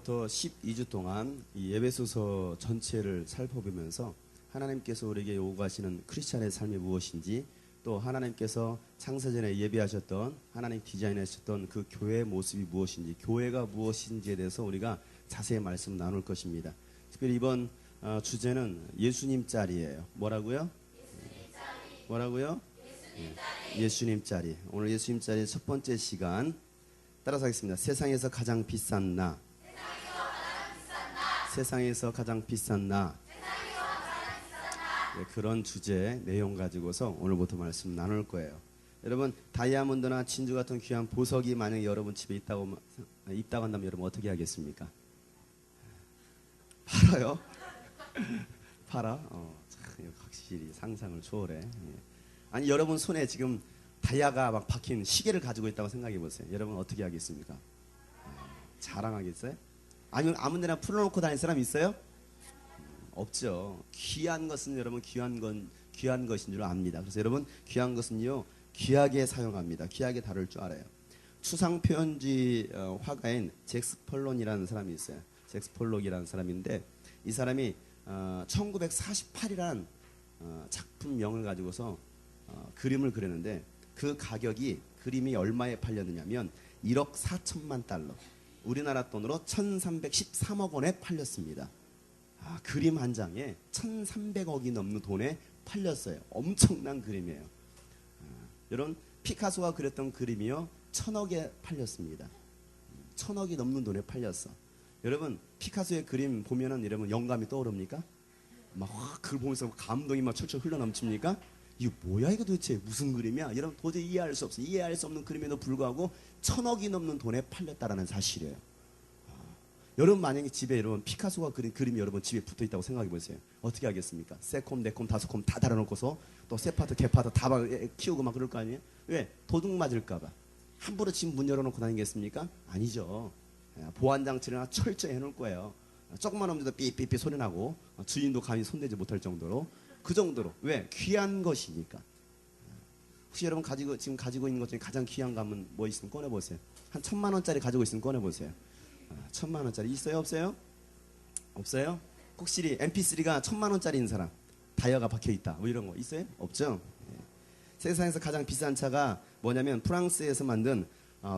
오늘부터 12주 동안 이 에베소서 전체를 살펴보면서 하나님께서 우리에게 요구하시는 크리스찬의 삶이 무엇인지, 또 하나님께서 창세전에 예비하셨던, 하나님 디자인하셨던 그 교회의 모습이 무엇인지, 교회가 무엇인지에 대해서 우리가 자세히 말씀 나눌 것입니다. 특별히 이번 주제는 예수님 짤이에요. 뭐라고요? 뭐라고요? 예수님 짤이. 오늘 예수님 짤의 첫 번째 시간 따라서 하겠습니다. 세상에서 가장 비싼 나. 세상에서 가장 비싼 나. 네, 그런 주제 내용 가지고서 오늘부터 말씀 나눌 거예요. 여러분, 다이아몬드나 진주 같은 귀한 보석이 만약에 여러분 집에 있다고 한다면 여러분 어떻게 하겠습니까? 팔아요? 팔아? 참, 확실히 상상을 초월해. 예. 아니, 여러분 손에 지금 다이아가 막 박힌 시계를 가지고 있다고 생각해 보세요. 여러분 어떻게 하겠습니까? 자랑하겠어요? 아니면 아무 데나 풀어놓고 다닐 사람 있어요? 없죠. 귀한 것은 여러분 귀한 것인 줄 압니다. 그래서 여러분 귀한 것은요 귀하게 사용합니다. 귀하게 다룰 줄 알아요. 추상 표현주의 화가인 잭스 폴록이라는 사람이 있어요. 잭스 폴록이라는 사람인데 이 사람이 1948이라는 작품명을 가지고서 그림을 그렸는데 그 가격이 그림이 얼마에 팔렸느냐면 1억 4천만 달러. 우리나라 돈으로 1313억 원에 팔렸습니다. 그림 한 장에 1300억이 넘는 돈에 팔렸어요. 엄청난 그림이에요. 여러분 피카소가 그렸던 그림이요 1000억에 팔렸습니다. 1000억이 넘는 돈에 팔렸어. 여러분 피카소의 그림 보면은 여러분 영감이 떠오릅니까? 막 그걸 보면서 감동이 막 철철 흘러넘칩니까? 이거 뭐야 이거 도대체 무슨 그림이야? 여러분 도저히 이해할 수 없어요. 이해할 수 없는 그림에도 불구하고 1000억이 넘는 돈에 팔렸다라는 사실이에요. 여러분 만약에 집에 여러분 피카소가 그린 그림이 여러분 집에 붙어 있다고 생각해 보세요. 어떻게 하겠습니까? 세 콤, 네 콤, 다섯 콤 다 달아놓고서 또 세 파트, 개 파트 다 키우고 막 그럴 거 아니에요? 왜? 도둑 맞을까봐. 함부로 집 문 열어놓고 다니겠습니까? 아니죠. 보안 장치를 철저히 해놓을 거예요. 조금만 오면도 삐삐삐 소리 나고 주인도 감히 손대지 못할 정도로. 그 정도로. 왜? 귀한 것이니까. 혹시 여러분 지금 가지고 있는 것 중에 가장 귀한 감은 뭐 있으면 꺼내보세요. 한 1000만 원짜리 가지고 있으면 꺼내보세요. 1000만 원짜리 있어요? 없어요? 없어요? 혹시 MP3가 1000만 원짜리인 사람, 다이아가 박혀 있다, 뭐 이런 거 있어요? 없죠? 예. 세상에서 가장 비싼 차가 뭐냐면 프랑스에서 만든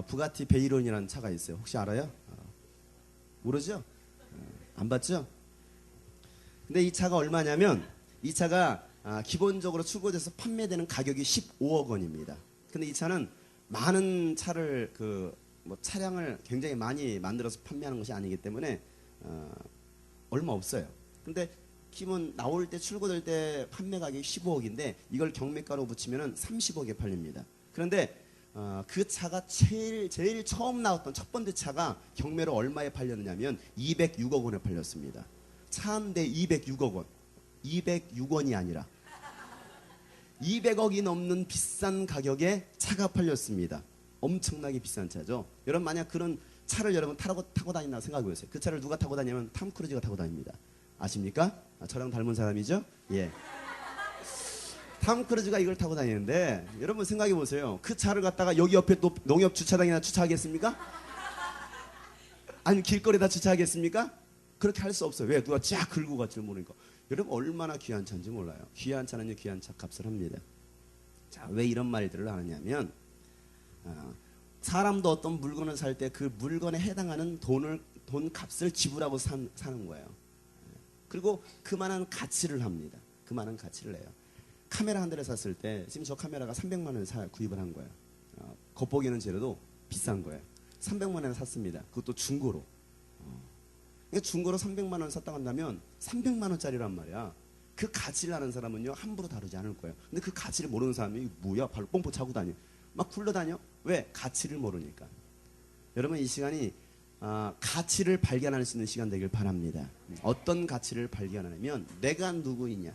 부가티 베이론이라는 차가 있어요. 혹시 알아요? 모르죠? 안 봤죠? 근데 이 차가 얼마냐면 이 차가 기본적으로 출고돼서 판매되는 가격이 15억 원입니다. 근데 이 차는 많은 차를 차량을 굉장히 많이 만들어서 판매하는 것이 아니기 때문에 얼마 없어요. 근데 기본 나올 때 출고될 때 판매 가격이 15억인데 이걸 경매가로 붙이면 30억에 팔립니다. 그런데 그 차가 제일 처음 나왔던 첫 번째 차가 경매로 얼마에 팔렸느냐면 206억 원에 팔렸습니다. 차 한 대 206억 원. 206원이 아니라 200억이 넘는 비싼 가격에 차가 팔렸습니다. 엄청나게 비싼 차죠. 여러분 만약 그런 차를 여러분 타고 다닌다고 생각해 보세요. 그 차를 누가 타고 다니면 탐 크루즈가 타고 다닙니다. 아십니까? 저랑 닮은 사람이죠? 예. 탐 크루즈가 이걸 타고 다니는데 여러분 생각해 보세요. 그 차를 갖다가 여기 옆에 또 농협 주차장이나 주차하겠습니까? 아니면 길거리에다 주차하겠습니까? 그렇게 할 수 없어요. 왜? 누가 쫙 긁고 갈지 모르니까. 여러분 얼마나 귀한 차인지 몰라요. 귀한 차는요 귀한 차 값을 합니다. 자, 왜 이런 말들을 하느냐면 사람도 어떤 물건을 살 때 그 물건에 해당하는 돈 값을 지불하고 사는 거예요. 그리고 그만한 가치를 합니다. 그만한 가치를 내요. 카메라 한 대를 샀을 때 지금 저 카메라가 300만 원에 구입을 한 거예요. 겉보기는 재료도 비싼 거예요. 300만 원에 샀습니다. 그것도 중고로. 중고로 300만 원 샀다고 한다면 300만 원짜리란 말이야. 그 가치를 아는 사람은요 함부로 다루지 않을 거예요. 근데 그 가치를 모르는 사람이 뭐야? 발로 pompo 차고 다녀. 막 굴러다녀. 왜? 가치를 모르니까. 여러분 이 시간이 가치를 발견할 수 있는 시간 되길 바랍니다. 어떤 가치를 발견하냐면 내가 누구이냐.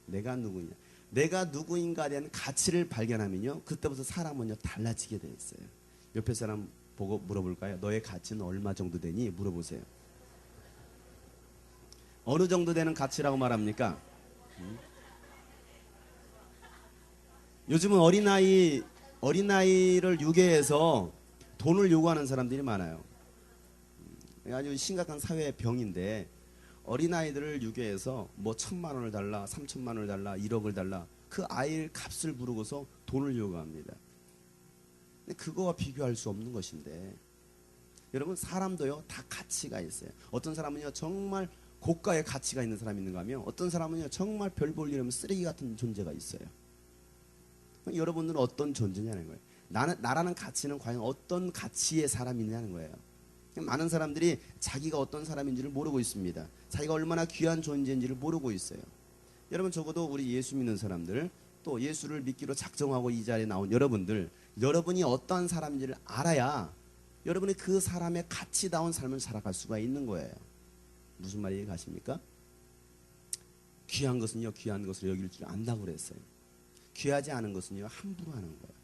내가 누구인가에 대한 가치를 발견하면요 그때부터 사람은요 달라지게 돼 있어요. 옆에 사람 보고 물어볼까요? 너의 가치는 얼마 정도 되니? 물어보세요. 어느 정도 되는 가치라고 말합니까? 요즘은 어린아이를 유괴해서 돈을 요구하는 사람들이 많아요. 아주 심각한 사회 병인데 어린아이들을 유괴해서 뭐 1,000만 원을 달라, 3,000만 원을 달라, 1억을 달라 그 아이의 값을 부르고서 돈을 요구합니다. 근데 그거와 비교할 수 없는 것인데 여러분 사람도요 다 가치가 있어요. 어떤 사람은요 정말 고가의 가치가 있는 사람이 있는가 하면 어떤 사람은요 정말 별 볼 일 없는 쓰레기 같은 존재가 있어요. 여러분들은 어떤 존재냐는 거예요. 나라는 가치는 과연 어떤 가치의 사람이냐는 거예요. 많은 사람들이 자기가 어떤 사람인지를 모르고 있습니다. 자기가 얼마나 귀한 존재인지를 모르고 있어요. 여러분 적어도 우리 예수 믿는 사람들 또 예수를 믿기로 작정하고 이 자리에 나온 여러분들 여러분이 어떠한 사람인지를 알아야 여러분이 그 사람의 가치다운 삶을 살아갈 수가 있는 거예요. 무슨 말이 가십니까? 귀한 것은요 귀한 것으로 여길 줄 안다고 그랬어요. 귀하지 않은 것은요 함부로 하는 거예요.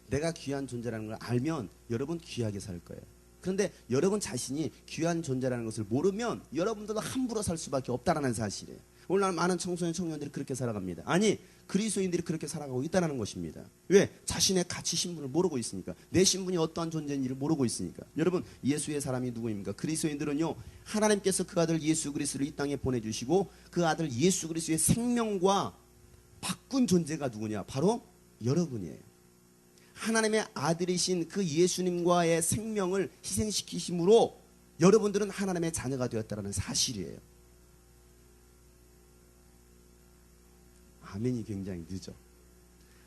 내가 귀한 존재라는 걸 알면 여러분 귀하게 살 거예요. 그런데 여러분 자신이 귀한 존재라는 것을 모르면 여러분들도 함부로 살 수밖에 없다는 사실이에요. 오늘날 많은 청소년 청년들이 그렇게 살아갑니다. 아니 그리스도인들이 그렇게 살아가고 있다는 것입니다. 왜? 자신의 가치 신분을 모르고 있으니까. 내 신분이 어떠한 존재인지를 모르고 있으니까. 여러분 예수의 사람이 누구입니까? 그리스도인들은요 하나님께서 그 아들 예수 그리스도를 이 땅에 보내주시고 그 아들 예수 그리스도의 생명과 바꾼 존재가 누구냐? 바로 여러분이에요. 하나님의 아들이신 그 예수님과의 생명을 희생시키심으로 여러분들은 하나님의 자녀가 되었다는 사실이에요. 아멘이 굉장히 늦어.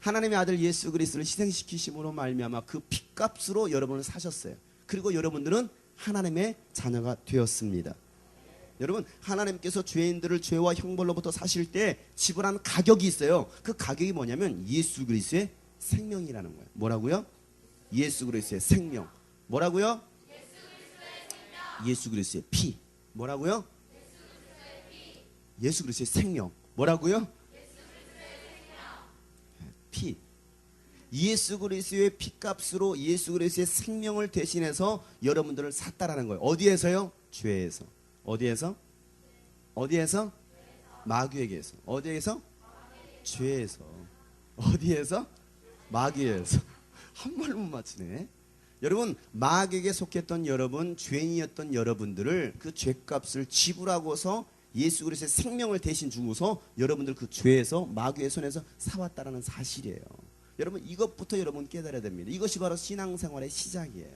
하나님의 아들 예수 그리스도를 희생시키심으로 말미암아 그 핏값으로 여러분을 사셨어요. 그리고 여러분들은 하나님의 자녀가 되었습니다. 여러분 하나님께서 죄인들을 죄와 형벌로부터 사실 때 지불한 가격이 있어요. 그 가격이 뭐냐면 예수 그리스도의 생명이라는 거예요. 뭐라고요? 예수 그리스도의 생명. 뭐라고요? 예수 그리스도의 피. 뭐라고요? 예수 그리스도의 생명. 뭐라고요? 피. 예수 그리스도의 피값으로 예수 그리스도의 생명을 대신해서 여러분들을 샀다라는 거예요. 어디에서요? 죄에서. 어디에서? 어디에서? 마귀에게서. 어디에서? 죄에서. 어디에서? 마귀에서. 한 말로 못 맞추네. 여러분 마귀에게 속했던 여러분, 죄인이었던 여러분들을 그 죄값을 지불하고서 예수 그리스도의 생명을 대신 주고서 여러분들 그 죄에서 마귀의 손에서 사왔다라는 사실이에요. 여러분 이것부터 여러분 깨달아야 됩니다. 이것이 바로 신앙생활의 시작이에요.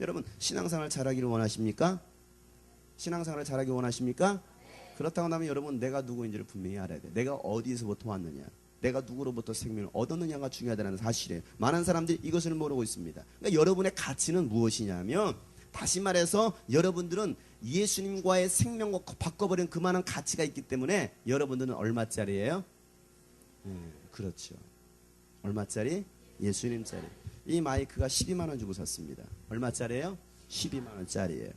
여러분 신앙생활 잘하기를 원하십니까? 신앙생활을 잘하기 원하십니까? 그렇다고 하면 여러분 내가 누구인지를 분명히 알아야 돼요. 내가 어디에서부터 왔느냐, 내가 누구로부터 생명을 얻었느냐가 중요하다는 사실이에요. 많은 사람들이 이것을 모르고 있습니다. 그러니까 여러분의 가치는 무엇이냐면 다시 말해서 여러분들은 예수님과의 생명과 바꿔버린 그만한 가치가 있기 때문에 여러분들은 얼마짜리예요? 그렇죠. 얼마짜리? 예수님짜리. 이 마이크가 12만 원 주고 샀습니다. 얼마짜리예요? 12만 원짜리예요.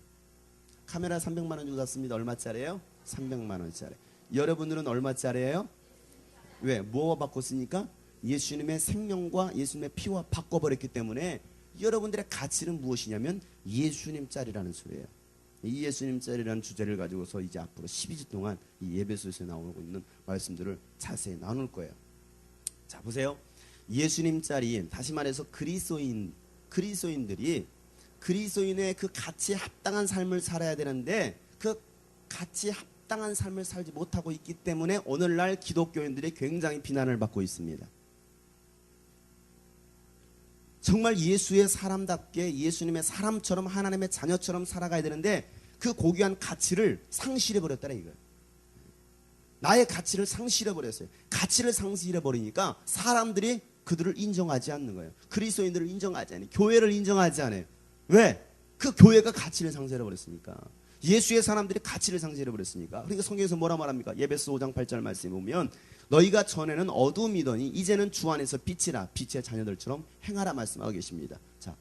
카메라 300만 원 주고 샀습니다. 얼마짜리예요? 300만 원짜리. 여러분들은 얼마짜리예요? 왜? 뭐와 바꿨으니까? 예수님의 생명과 예수님의 피와 바꿔버렸기 때문에 여러분들의 가치는 무엇이냐면 예수님짜리라는 소리예요. 이 예수님짜리라는 주제를 가지고서 이제 앞으로 12주 동안 이 예배소에서 나오고 있는 말씀들을 자세히 나눌 거예요. 자 보세요. 예수님짜리, 다시 말해서 그리스도인들이 그리스도인의 그 가치에 합당한 삶을 살아야 되는데 그 가치에 합당한 삶을 살지 못하고 있기 때문에 오늘날 기독교인들이 굉장히 비난을 받고 있습니다. 정말 예수의 사람답게 예수님의 사람처럼 하나님의 자녀처럼 살아가야 되는데 그 고귀한 가치를 상실해버렸다는 이거예요. 나의 가치를 상실해버렸어요. 가치를 상실해버리니까 사람들이 그들을 인정하지 않는 거예요. 그리스도인들을 인정하지 않아요. 교회를 인정하지 않아요. 왜? 그 교회가 가치를 상실해버렸으니까. 예수의 사람들이 가치를 상실해버렸으니까. 그러니까 성경에서 뭐라 말합니까? 예배서 5장 8절 말씀에 보면 너희가 전에는 어두움이더니 이제는 주 안에서 빛이라 빛의 자녀들처럼 행하라 말씀하고 계십니다. 자,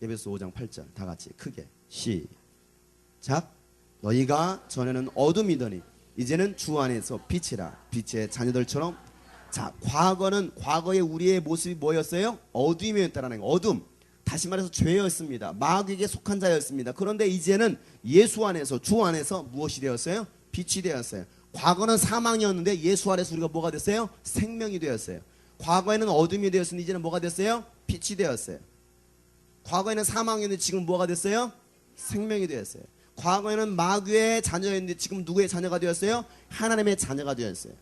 예배서 5장 8절 다 같이 크게 시작. 너희가 전에는 어둠이더니 이제는 주 안에서 빛이라 빛의 자녀들처럼. 자, 과거에 우리의 모습이 뭐였어요? 어둠이었다라는 거예요. 어둠. 다시 말해서 죄였습니다. 마귀에게 속한 자였습니다. 그런데 이제는 예수 안에서 주 안에서 무엇이 되었어요? 빛이 되었어요. 과거는 사망이었는데 예수 안에서 우리가 뭐가 됐어요? 생명이 되었어요. 과거에는 어둠이 되었으니 이제는 뭐가 됐어요? 빛이 되었어요. 과거에는 사망이었는데 지금 뭐가 됐어요? 생명이 되었어요. 과거에는 마귀의 자녀였는데 지금 누구의 자녀가 되었어요? 하나님의 자녀가 되었어요.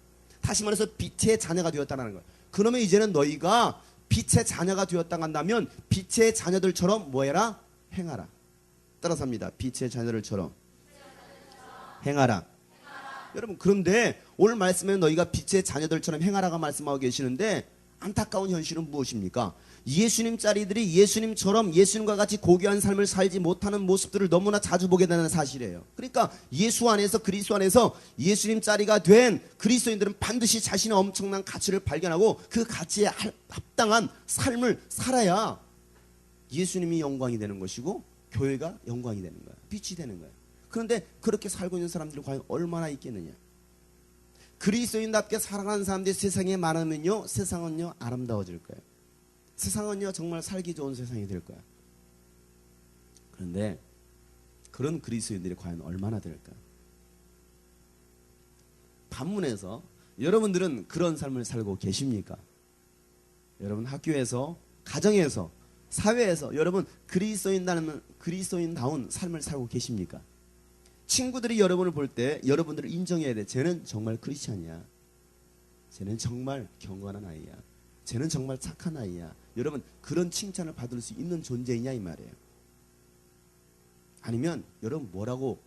다시 말해서 빛의 자녀가 되었다는 거예요. 그러면 이제는 너희가 빛의 자녀가 되었다 한다면 빛의 자녀들처럼 뭐해라? 행하라. 따라서 합니다. 빛의 자녀들처럼 행하라. 여러분, 그런데 오늘 말씀에는 너희가 빛의 자녀들처럼 행하라가 말씀하고 계시는데 안타까운 현실은 무엇입니까? 예수님 자리들이 예수님처럼 예수님과 같이 고귀한 삶을 살지 못하는 모습들을 너무나 자주 보게 되는 사실이에요. 그러니까 예수 안에서, 그리스도 안에서 예수님 자리가 된 그리스도인들은 반드시 자신의 엄청난 가치를 발견하고 그 가치에 합당한 삶을 살아야 예수님이 영광이 되는 것이고 교회가 영광이 되는 거예요. 빛이 되는 거예요. 그런데 그렇게 살고 있는 사람들이 과연 얼마나 있겠느냐? 그리스도인답게 살아가는 사람들이 세상에 많으면요, 세상은요 아름다워질 거예요. 세상은요 정말 살기 좋은 세상이 될 거야. 그런데 그런 그리스도인들이 과연 얼마나 될까? 반문해서 여러분들은 그런 삶을 살고 계십니까? 여러분 학교에서, 가정에서, 사회에서 여러분 그리스도인다운 삶을 살고 계십니까? 친구들이 여러분을 볼 때 여러분들을 인정해야 돼. 쟤는 정말 크리스찬이야. 쟤는 정말 경건한 아이야. 쟤는 정말 착한 아이야. 여러분 그런 칭찬을 받을 수 있는 존재이냐 이 말이에요. 아니면 여러분 뭐라고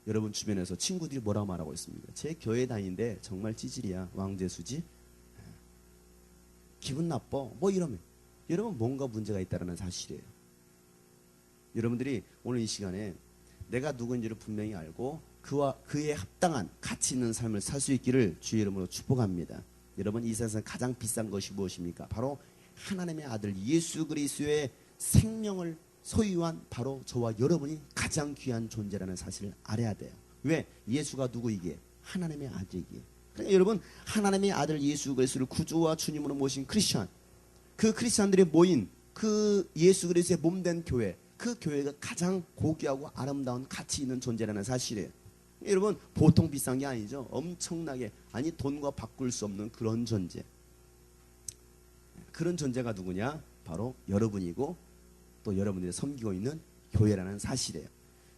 여러분 주변에서 친구들이 뭐라고 말하고 있습니까? 쟤 교회 다니는데 정말 찌질이야. 왕재수지? 기분 나빠. 뭐 이러면 여러분 뭔가 문제가 있다는 사실이에요. 여러분들이 오늘 이 시간에 내가 누구인지를 분명히 알고 그와 그에 합당한 가치 있는 삶을 살 수 있기를 주의 이름으로 축복합니다. 여러분 이 세상에서 가장 비싼 것이 무엇입니까? 바로 하나님의 아들 예수 그리스도의 생명을 소유한 바로 저와 여러분이 가장 귀한 존재라는 사실을 알아야 돼요. 왜? 예수가 누구이기에? 하나님의 아들이기에. 그러니까 여러분 하나님의 아들 예수 그리스도를 구주와 주님으로 모신 크리스천, 그 크리스천들이 모인 그 예수 그리스도의 몸된 교회, 그 교회가 가장 고귀하고 아름다운 가치 있는 존재라는 사실이에요. 여러분 보통 비싼 게 아니죠. 엄청나게, 아니 돈과 바꿀 수 없는 그런 존재. 그런 존재가 누구냐? 바로 여러분이고 또 여러분들이 섬기고 있는 교회라는 사실이에요.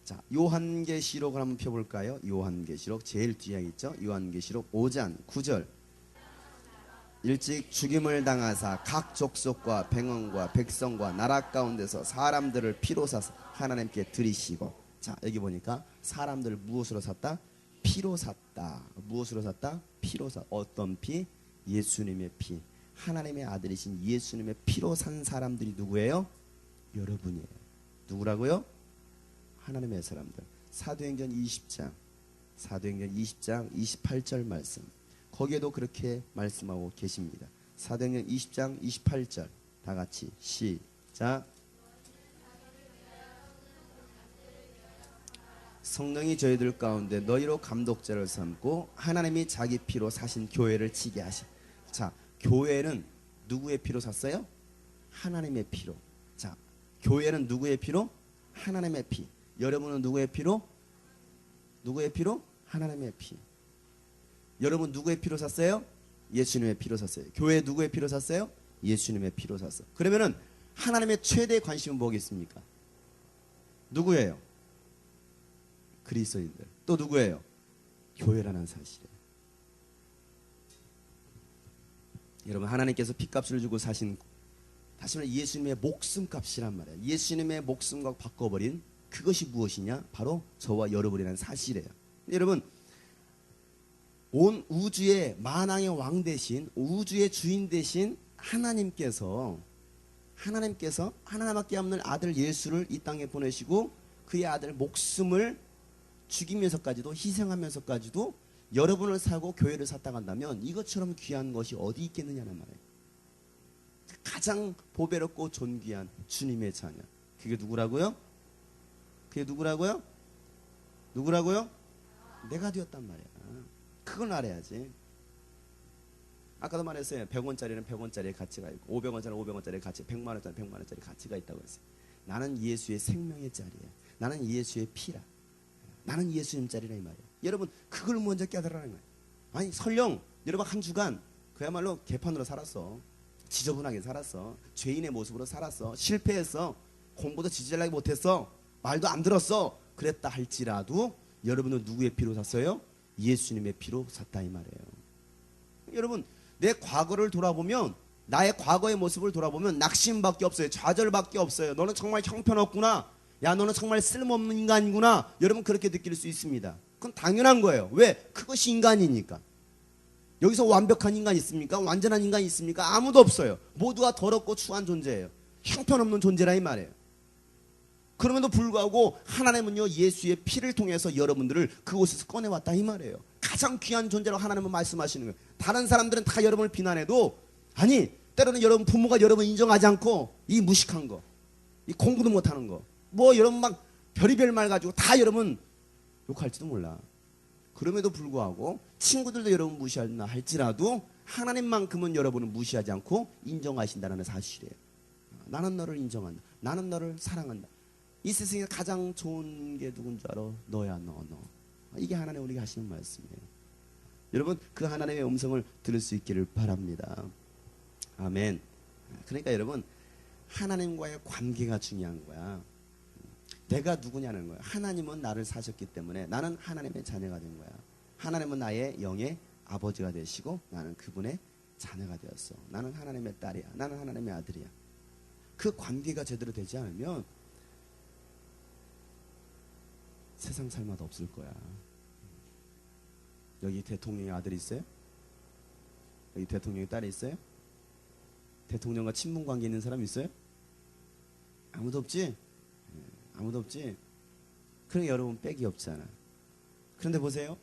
자, 요한계시록을 한번 펴볼까요? 요한계시록 제일 뒤에 있죠. 요한계시록 5장 9절. 일찍 죽임을 당하사 각 족속과 백성과 백성과 나라 가운데서 사람들을 피로 사서 하나님께 드리시고. 자, 여기 보니까 사람들을 무엇으로 샀다? 피로 샀다. 무엇으로 샀다? 피로 샀다. 어떤 피? 예수님의 피. 하나님의 아들이신 예수님의 피로 산 사람들이 누구예요? 여러분이에요. 누구라고요? 하나님의 사람들. 사도행전 20장 28절 말씀. 거기에도 그렇게 말씀하고 계십니다. 사도행전 20장 28절 다 같이 시작. 성령이 저희들 가운데 너희로 감독자를 삼고 하나님이 자기 피로 사신 교회를 지게 하시. 자, 교회는 누구의 피로 샀어요? 하나님의 피로. 자, 교회는 누구의 피로? 하나님의 피. 여러분은 누구의 피로? 누구의 피로? 하나님의 피. 여러분 누구의 피로 샀어요? 예수님의 피로 샀어요. 교회 누구의 피로 샀어요? 예수님의 피로 샀어. 그러면은 하나님의 최대 관심은 뭐겠습니까? 누구예요? 그리스도인들. 또 누구예요? 교회라는 사실이에요. 여러분 하나님께서 피값을 주고 사신, 다시 말해 예수님의 목숨값이란 말이에요. 예수님의 목숨값 바꿔버린 그것이 무엇이냐? 바로 저와 여러분이라는 사실이에요. 여러분 온 우주의 만왕의 왕 대신, 우주의 주인 대신 하나님께서 하나님밖에 없는 아들 예수를 이 땅에 보내시고 그의 아들 목숨을 죽이면서까지도, 희생하면서까지도 여러분을 사고 교회를 샀다고 한다면 이것처럼 귀한 것이 어디 있겠느냐는 말이에요. 가장 보배롭고 존귀한 주님의 자녀. 그게 누구라고요? 그게 누구라고요? 누구라고요? 내가 되었단 말이야. 그걸 알아야지. 아까도 말했어요. 100원짜리는 100원짜리의 가치가 있고 500원짜리는 500원짜리의 가치, 100만원짜리 100만원짜리 가치가 있다고 했어요. 나는 예수의 생명의 짤이에요. 나는 예수의 피라. 나는 예수님 짤이라 이 말이에요. 여러분 그걸 먼저 깨달으라는 거예요. 아니 설령 여러분 한 주간 그야말로 개판으로 살았어. 지저분하게 살았어. 죄인의 모습으로 살았어. 실패했어. 공부도 지질하게 못했어. 말도 안 들었어. 그랬다 할지라도 여러분은 누구의 피로 샀어요? 예수님의 피로 샀다 이 말이에요. 여러분, 내 과거를 돌아보면, 나의 과거의 모습을 돌아보면 낙심밖에 없어요. 좌절밖에 없어요. 너는 정말 형편없구나. 야, 너는 정말 쓸모없는 인간이구나. 여러분 그렇게 느낄 수 있습니다. 그건 당연한 거예요. 왜? 그것이 인간이니까. 여기서 완벽한 인간이 있습니까? 완전한 인간이 있습니까? 아무도 없어요. 모두가 더럽고 추한 존재예요. 형편없는 존재라 이 말이에요. 그럼에도 불구하고 하나님은요, 예수의 피를 통해서 여러분들을 그곳에서 꺼내왔다 이 말이에요. 가장 귀한 존재라고 하나님은 말씀하시는 거예요. 다른 사람들은 다 여러분을 비난해도, 아니 때로는 여러분 부모가 여러분 인정하지 않고 이 무식한 거, 이 공부도 못하는 거, 뭐 여러분 막 별의별 말 가지고 다 여러분 욕할지도 몰라. 그럼에도 불구하고 친구들도 여러분 무시한다 할지라도 하나님만큼은 여러분은 무시하지 않고 인정하신다는 사실이에요. 나는 너를 인정한다. 나는 너를 사랑한다. 이 세상에 가장 좋은 게 누군 줄 알아? 너야, 너. 이게 하나님 우리가 하시는 말씀이에요. 여러분 그 하나님의 음성을 들을 수 있기를 바랍니다. 아멘. 그러니까 여러분 하나님과의 관계가 중요한 거야. 내가 누구냐는 거야. 하나님은 나를 사셨기 때문에 나는 하나님의 자녀가 된 거야. 하나님은 나의 영의 아버지가 되시고 나는 그분의 자녀가 되었어. 나는 하나님의 딸이야. 나는 하나님의 아들이야. 그 관계가 제대로 되지 않으면 세상 살맛 없을 거야. 여기 대통령의 아들이 있어요? 여기 대통령의 딸이 있어요? 대통령과 친분 관계 있는 사람 있어요? 아무도 없지? 아무도 없지? 그러니까 여러분 빽이 없잖아. 그런데 보세요.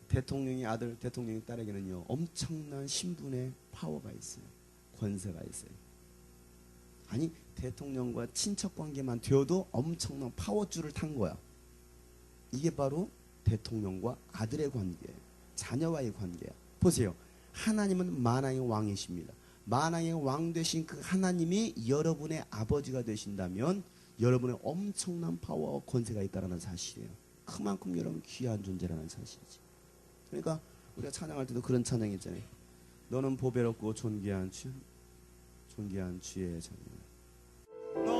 대통령의 아들, 대통령의 딸에게는요 엄청난 신분의 파워가 있어요. 권세가 있어요. 아니 대통령과 친척 관계만 되어도 엄청난 파워줄을 탄 거야. 이게 바로 대통령과 아들의 관계예요. 자녀와의 관계야. 보세요. 하나님은 만왕의 왕이십니다. 만왕의 왕 되신 그 하나님이 여러분의 아버지가 되신다면 여러분의 엄청난 파워와 권세가 있다는 사실이에요. 그만큼 여러분 귀한 존재라는 사실이지. 그러니까 우리가 찬양할 때도 그런 찬양이 있잖아요. 너는 보배롭고 존귀한 주의 자녀. 널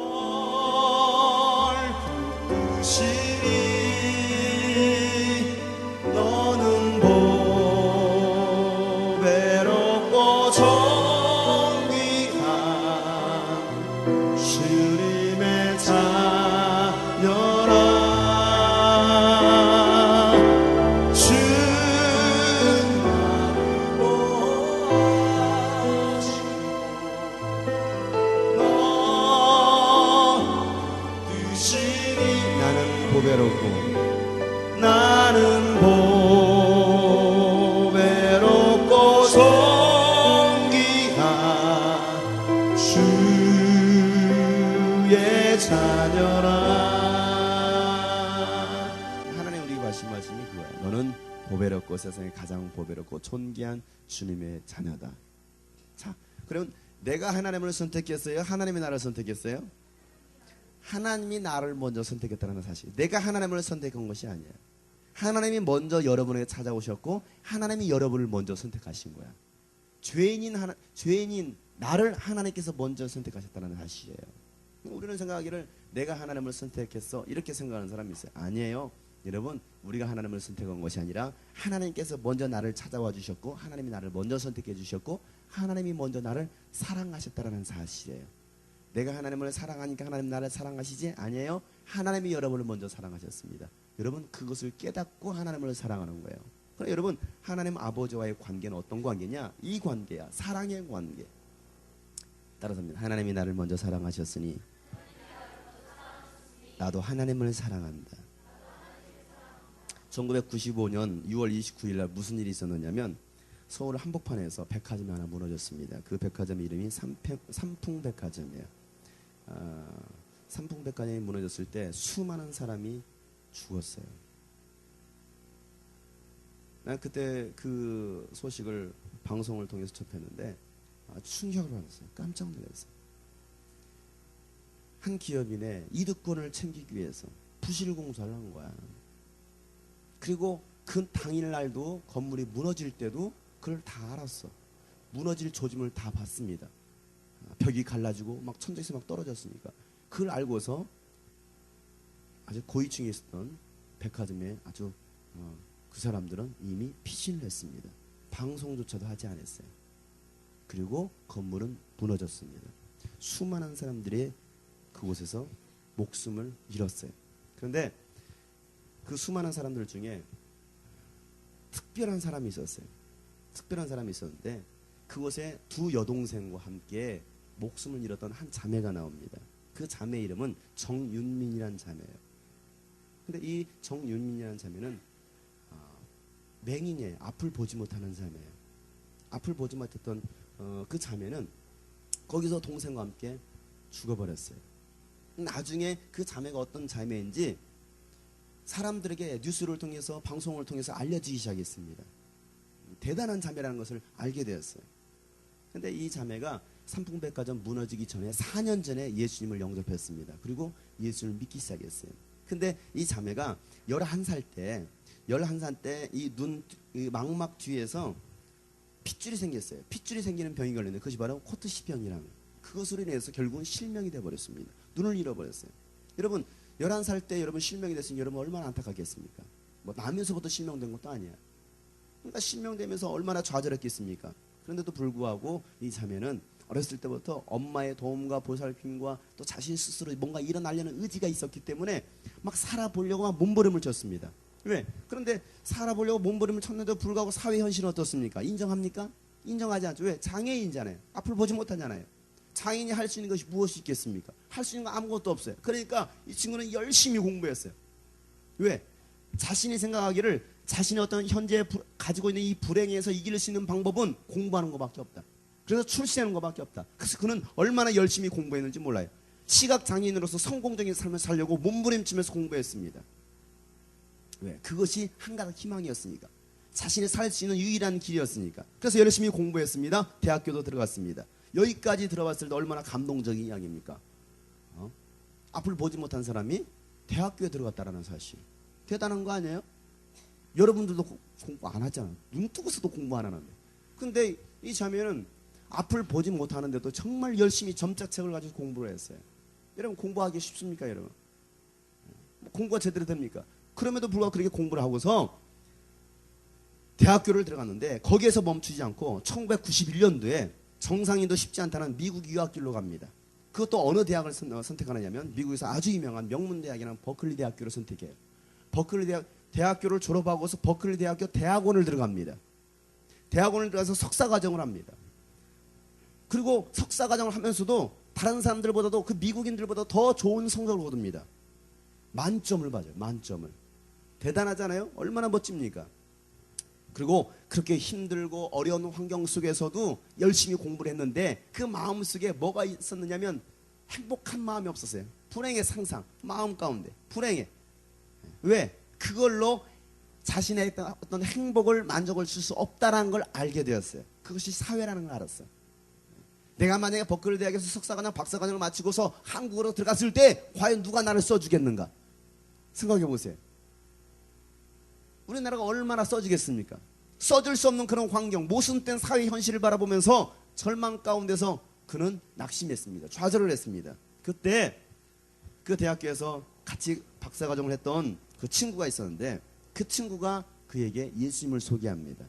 부르시니 너는 보배롭고 존귀한 주님의 자녀라. 나는 보배롭고 존귀한 주의 자녀라. 하나님 우리에게 하신 말씀이 그거야. 너는 보배롭고 세상에 가장 보배롭고 존귀한 주님의 자녀다. 자, 그러면 내가 하나님을 선택했어요? 하나님이 나를 선택했어요? 하나님이 나를 먼저 선택했다는 사실. 내가 하나님을 선택한 것이 아니에요. 하나님이 먼저 여러분에게 찾아오셨고 하나님이 여러분을 먼저 선택하신 거야. 죄인인 나를 하나님께서 먼저 선택하셨다는 사실이에요. 우리는 생각하기를 내가 하나님을 선택했어 이렇게 생각하는 사람이 있어요. 아니에요. 여러분 우리가 하나님을 선택한 것이 아니라 하나님께서 먼저 나를 찾아와 주셨고 하나님이 나를 먼저 선택해 주셨고 하나님이 먼저 나를 사랑하셨다는 사실이에요. 내가 하나님을 사랑하니까 하나님 나를 사랑하시지? 아니에요. 하나님이 여러분을 먼저 사랑하셨습니다. 여러분 그것을 깨닫고 하나님을 사랑하는 거예요. 그럼 여러분 하나님 아버지와의 관계는 어떤 관계냐? 이 관계야. 사랑의 관계. 따라서 하나님이 나를 먼저 사랑하셨으니 나도 하나님을 사랑한다. 1995년 6월 29일 날 무슨 일이 있었느냐면 서울 한복판에서 백화점이 하나 무너졌습니다. 그 백화점 이름이 삼풍백화점이에요. 삼풍백화점이 무너졌을 때 수많은 사람이 죽었어요. 난 그때 그 소식을 방송을 통해서 접했는데 충격을 받았어요. 깜짝 놀랐어요. 한 기업인의 이득권을 챙기기 위해서 부실공사를 한 거야. 그리고 그 당일날도 건물이 무너질 때도 그걸 다 알았어. 무너질 조짐을 다 봤습니다. 벽이 갈라지고 막 천장에서 막 떨어졌으니까 그걸 알고서 아주 고위층에 있었던 백화점에 아주 그 사람들은 이미 피신을 했습니다. 방송조차도 하지 않았어요. 그리고 건물은 무너졌습니다. 수많은 사람들이 그곳에서 목숨을 잃었어요. 그런데 그 수많은 사람들 중에 특별한 사람이 있었어요. 특별한 사람이 있었는데 그곳에 두 여동생과 함께 목숨을 잃었던 한 자매가 나옵니다. 그 자매 이름은 정윤민이라는 자매예요. 근데 이 정윤민이라는 자매는 맹인이에요. 앞을 보지 못하는 자매예요. 앞을 보지 못했던 그 자매는 거기서 동생과 함께 죽어버렸어요. 나중에 그 자매가 어떤 자매인지 사람들에게 뉴스를 통해서 방송을 통해서 알려지기 시작했습니다. 대단한 자매라는 것을 알게 되었어요. 근데 이 자매가 삼풍백화점 무너지기 전에 4년 전에 예수님을 영접했습니다. 그리고 예수님을 믿기 시작했어요. 근데 이 자매가 11살 때 이 눈 망막 뒤에서 핏줄이 생겼어요. 핏줄이 생기는 병이 걸렸는데 그것이 바로 코트시병이라는 그것으로 인해서 결국은 실명이 되어버렸습니다. 눈을 잃어버렸어요. 여러분 11살 때 여러분 실명이 됐으니 여러분 얼마나 안타깝겠습니까? 뭐 나면서부터 실명된 것도 아니야. 그러니까 실명되면서 얼마나 좌절했겠습니까? 그런데도 불구하고 이 자매는 어렸을 때부터 엄마의 도움과 보살핌과 또 자신 스스로 뭔가 일어나려는 의지가 있었기 때문에 막 살아보려고 막 몸부림을 쳤습니다. 왜? 그런데 살아보려고 몸부림을 쳤는데도 불구하고 사회 현실은 어떻습니까? 인정합니까? 인정하지 않죠. 왜? 장애인이잖아요. 앞을 보지 못하잖아요. 장애인이 할 수 있는 것이 무엇이 있겠습니까? 할 수 있는 거 아무것도 없어요. 그러니까 이 친구는 열심히 공부했어요. 왜? 자신이 생각하기를 자신의 어떤 현재 가지고 있는 이 불행에서 이길 수 있는 방법은 공부하는 것밖에 없다. 그래서 출세하는 것밖에 없다. 그래서 그는 얼마나 열심히 공부했는지 몰라요. 시각장애인으로서 성공적인 삶을 살려고 몸부림치면서 공부했습니다. 왜? 그것이 한 가닥 희망이었으니까. 자신이 살 수 있는 유일한 길이었으니까. 그래서 열심히 공부했습니다. 대학교도 들어갔습니다. 여기까지 들어봤을 때 얼마나 감동적인 이야기입니까? 앞을 보지 못한 사람이 대학교에 들어갔다라는 사실. 대단한 거 아니에요? 여러분들도 공부 안 하잖아. 눈 뜨고서도 공부 안 하는데. 근데 이 자매는 앞을 보지 못하는데도 정말 열심히 점자책을 가지고 공부를 했어요. 여러분 공부하기 쉽습니까, 여러분? 공부가 제대로 됩니까? 그럼에도 불구하고 그렇게 공부를 하고서 대학교를 들어갔는데 거기에서 멈추지 않고 1991년도에 정상인도 쉽지 않다는 미국 유학길로 갑니다. 그것도 어느 대학을 선택하느냐면 미국에서 아주 유명한 명문대학이라는 버클리 대학교를 선택해요. 버클리 대학교를 졸업하고서 버클리 대학교 대학원을 들어갑니다. 대학원을 들어가서 석사과정을 합니다. 그리고 석사과정을 하면서도 다른 사람들보다도 그 미국인들보다 더 좋은 성적을 거둡니다. 만점을 받아요. 만점을. 대단하잖아요. 얼마나 멋집니까? 그리고 그렇게 힘들고 어려운 환경 속에서도 열심히 공부를 했는데 그 마음속에 뭐가 있었느냐면 행복한 마음이 없었어요. 불행의 상상, 마음 가운데 불행해. 왜? 그걸로 자신의 어떤 행복을 만족을 줄 수 없다는 걸 알게 되었어요. 그것이 사회라는 걸 알았어요. 내가 만약에 버클리 대학에서 석사과정, 박사과정을 마치고서 한국으로 들어갔을 때 과연 누가 나를 써주겠는가? 생각해 보세요. 우리나라가 얼마나 써주겠습니까? 써줄 수 없는 그런 환경, 모순된 사회 현실을 바라보면서 절망 가운데서 그는 낙심했습니다. 좌절을 했습니다. 그때 그 대학교에서 같이 박사과정을 했던 그 친구가 있었는데 그 친구가 그에게 예수님을 소개합니다.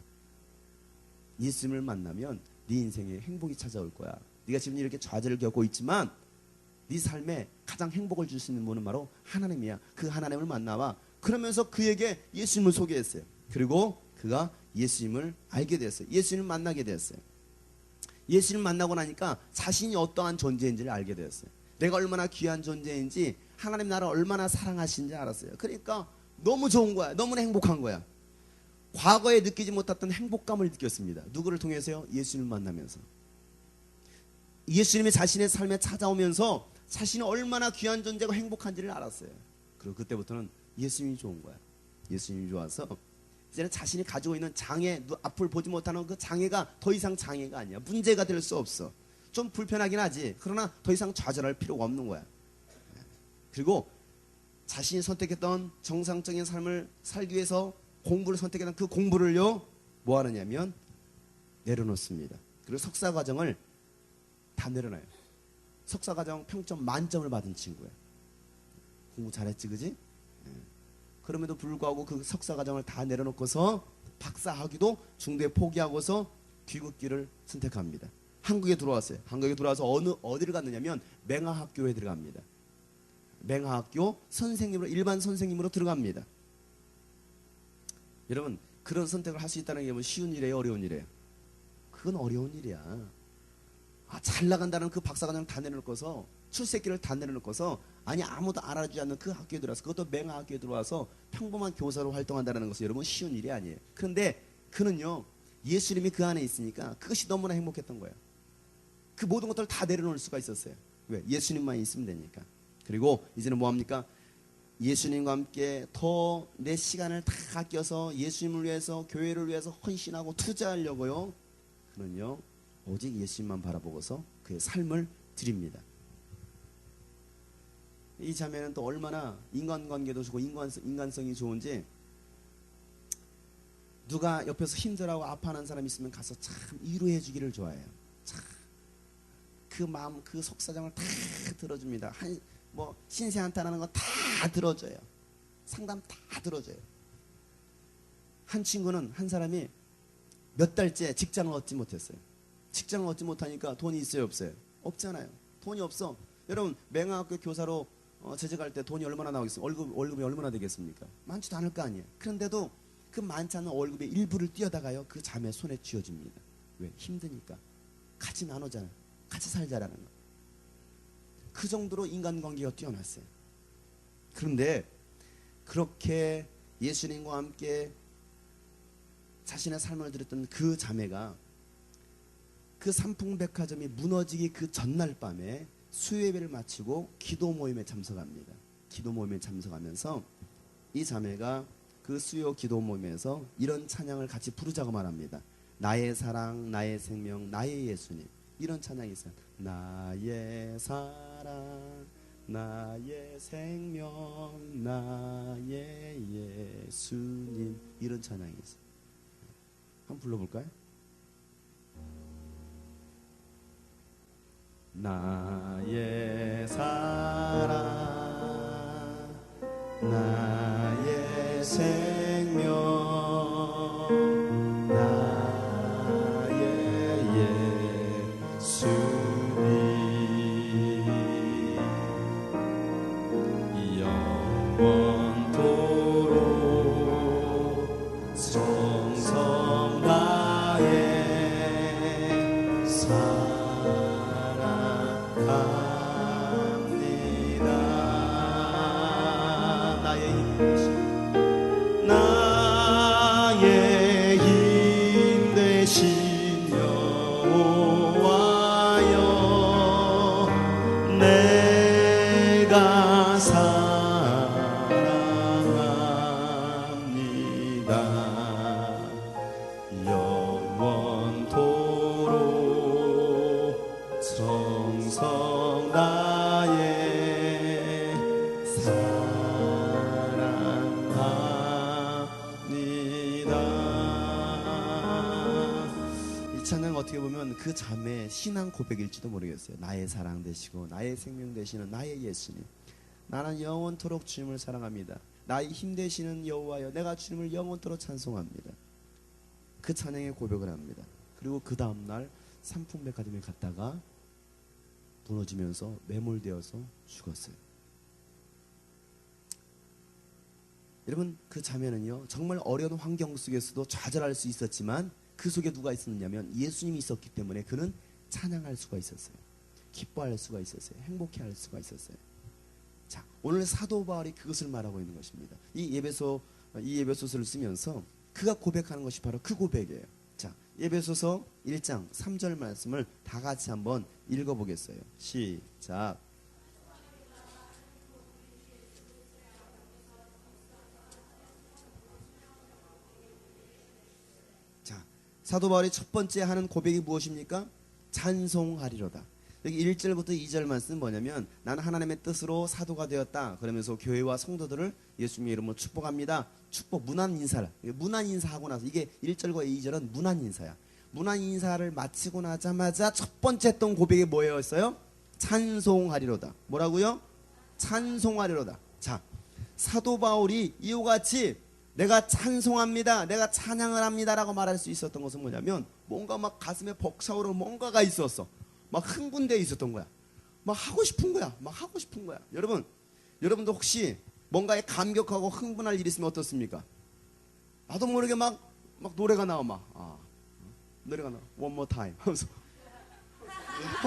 예수님을 만나면 네 인생에 행복이 찾아올 거야. 네가 지금 이렇게 좌절을 겪고 있지만 네 삶에 가장 행복을 줄 수 있는 분은 바로 하나님이야. 그 하나님을 만나봐. 그러면서 그에게 예수님을 소개했어요. 그리고 그가 예수님을 알게 됐어요. 예수님을 만나게 됐어요. 예수님을 만나고 나니까 자신이 어떠한 존재인지를 알게 되었어요. 내가 얼마나 귀한 존재인지 하나님 나를 얼마나 사랑하시는지 알았어요. 그러니까 너무 좋은 거야. 너무나 행복한 거야. 과거에 느끼지 못했던 행복감을 느꼈습니다. 누구를 통해서요? 예수님을 만나면서. 예수님이 자신의 삶에 찾아오면서 자신이 얼마나 귀한 존재고 행복한지를 알았어요. 그리고 그때부터는 예수님이 좋은 거야. 예수님이 좋아서 이제는 자신이 가지고 있는 장애, 앞을 보지 못하는 그 장애가 더 이상 장애가 아니야. 문제가 될 수 없어. 좀 불편하긴 하지. 그러나 더 이상 좌절할 필요가 없는 거야. 그리고 자신이 선택했던 정상적인 삶을 살기 위해서 공부를 선택했던 그 공부를요, 뭐 하느냐면 내려놓습니다. 그리고 석사과정을 다 내려놔요. 석사과정 평점 만점을 받은 친구야. 공부 잘했지, 그지? 그럼에도 불구하고 그 석사 과정을 다 내려놓고서 박사 학위도 중도에 포기하고서 귀국길을 선택합니다. 한국에 들어왔어요. 한국에 들어와서 어디를 갔느냐면 맹하학교에 들어갑니다. 맹하학교 선생님으로, 일반 선생님으로 들어갑니다. 여러분, 그런 선택을 할 수 있다는 게 뭐 쉬운 일이에요, 어려운 일이에요? 그건 어려운 일이야. 잘 나간다는 그 박사과정 다 내려놓고서, 출세길을 다 내려놓고서, 아니 아무도 알아주지 않는 그 학교에 들어와서, 그것도 맹하학교에 들어와서 평범한 교사로 활동한다는 것은 여러분 쉬운 일이 아니에요. 그런데 그는요, 예수님이 그 안에 있으니까 그것이 너무나 행복했던 거예요. 그 모든 것들을 다 내려놓을 수가 있었어요. 왜? 예수님만 있으면 되니까. 그리고 이제는 뭐합니까? 예수님과 함께 더 내 시간을 다 아껴서 예수님을 위해서, 교회를 위해서 헌신하고 투자하려고요. 그는요, 오직 예수님만 바라보고서 그의 삶을 드립니다. 이 자매는 또 얼마나 인간관계도 좋고 인간성이 좋은지, 누가 옆에서 힘들어하고 아파하는 사람이 있으면 가서 참 위로해 주기를 좋아해요. 참 그 마음, 그 속사정을 다 들어줍니다. 뭐 신세 한탄하는 거 다 들어줘요. 상담 다 들어줘요. 한 친구는, 한 사람이 몇 달째 직장을 얻지 못했어요. 직장을 얻지 못하니까 돈이 있어요, 없어요? 없잖아요. 돈이 없어. 여러분, 맹하학교 교사로 재직할 때 돈이 얼마나 나오겠습니까? 월급이 얼마나 되겠습니까? 많지도 않을 거 아니에요. 그런데도 그 많지 않은 월급의 일부를 띄어다가요, 그 자매 손에 쥐어줍니다. 왜? 힘드니까. 같이 나누잖아요. 같이 살자라는 거. 그 정도로 인간관계가 뛰어났어요. 그런데 그렇게 예수님과 함께 자신의 삶을 드렸던 그 자매가 그 삼풍백화점이 무너지기 그 전날 밤에 수요예배를 마치고 기도 모임에 참석합니다. 기도 모임에 참석하면서 이 자매가 그 수요 기도 모임에서 이런 찬양을 같이 부르자고 말합니다. 나의 사랑, 나의 생명, 나의 예수님. 이런 찬양이 있어요. 나의 사랑, 나의 생명, 나의 예수님. 이런 찬양이 있어요. 한번 불러볼까요? 나의 사랑, 나의 생명, 나의 예수님, 영원토록 성성 나의 사랑합니다. 나의 힘 되신 여호와여, 내가 사랑합니다. 영원토록 성성 나의 사랑합니다. 이 찬양 어떻게 보면 그 자매의 신앙 고백일지도 모르겠어요. 나의 사랑 되시고 나의 생명 되시는 나의 예수님, 나는 영원토록 주님을 사랑합니다. 나의 힘 되시는 여호와여, 내가 주님을 영원토록 찬송합니다. 그 찬양의 고백을 합니다. 그리고 그 다음날 삼풍백화점에 갔다가 무너지면서 매몰되어서 죽었어요. 여러분, 그 자매는요, 정말 어려운 환경 속에서도 좌절할 수 있었지만 그 속에 누가 있었느냐면 예수님이 있었기 때문에 그는 찬양할 수가 있었어요. 기뻐할 수가 있었어요. 행복해할 수가 있었어요. 자, 오늘 사도 바울이 그것을 말하고 있는 것입니다. 이 에베소서를 쓰면서 그가 고백하는 것이 바로 그 고백이에요. 자, 에베소서 1장 3절 말씀을 다 같이 한번 읽어보겠어요. 시작. 자, 사도 바울이 첫 번째 하는 고백이 무엇입니까? 찬송하리로다. 여기 1절부터 2절 말씀은 뭐냐면, 나는 하나님의 뜻으로 사도가 되었다. 그러면서 교회와 성도들을 예수님의 이름으로 축복합니다. 축복, 문안 인사를. 문안 인사하고 나서, 이게 1절과 2절은 문안 인사야. 문안 인사를 마치고 나자마자 첫 번째 했던 고백이 뭐였어요? 찬송하리로다. 뭐라고요? 찬송하리로다. 자, 사도 바울이 이와 같이 내가 찬송합니다, 내가 찬양을 합니다라고 말할 수 있었던 것은 뭐냐면 뭔가 막 가슴에 벅차오르는 뭔가가 있었어. 막 흥분되어 있었던 거야. 막 하고 싶은 거야. 막 하고 싶은 거야. 여러분도 혹시 뭔가에 감격하고 흥분할 일 있으면 어떻습니까? 나도 모르게 막 노래가 나와. 노래가 나와. One more time 하면서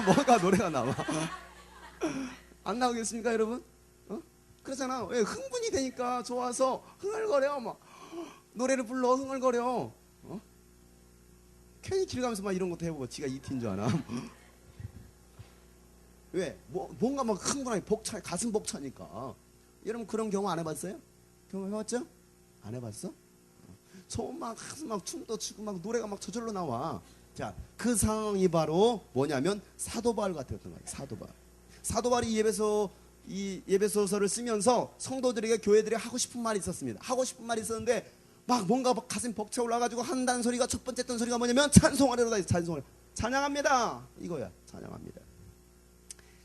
뭔가 노래가 나와. 안 나오겠습니까, 여러분? 그러잖아. 왜? 흥분이 되니까 좋아서 흥얼거려. 막 노래를 불러 흥얼거려. 괜히 길 가면서 막 이런 것도 해보고 지가 이티인 줄 아나. 왜? 뭔가 막 흥분하게 가슴 벅차니까. 여러분 그런 경우 안 해봤어요? 경험해봤죠? 안 해봤어? 막 춤도 추고 막 노래가 막 저절로 나와. 자, 그 상황이 바로 뭐냐면 사도 바울 같았던 거예요. 사도 바울이 이 예배소서를 쓰면서 성도들에게, 교회들이 하고 싶은 말이 있었습니다. 하고 싶은 말이 있었는데 막 뭔가 가슴 벅차 올라가지고 한다는 소리가, 첫 번째 했던 소리가 뭐냐면 찬송하려다. 찬양합니다 이거야. 찬양합니다.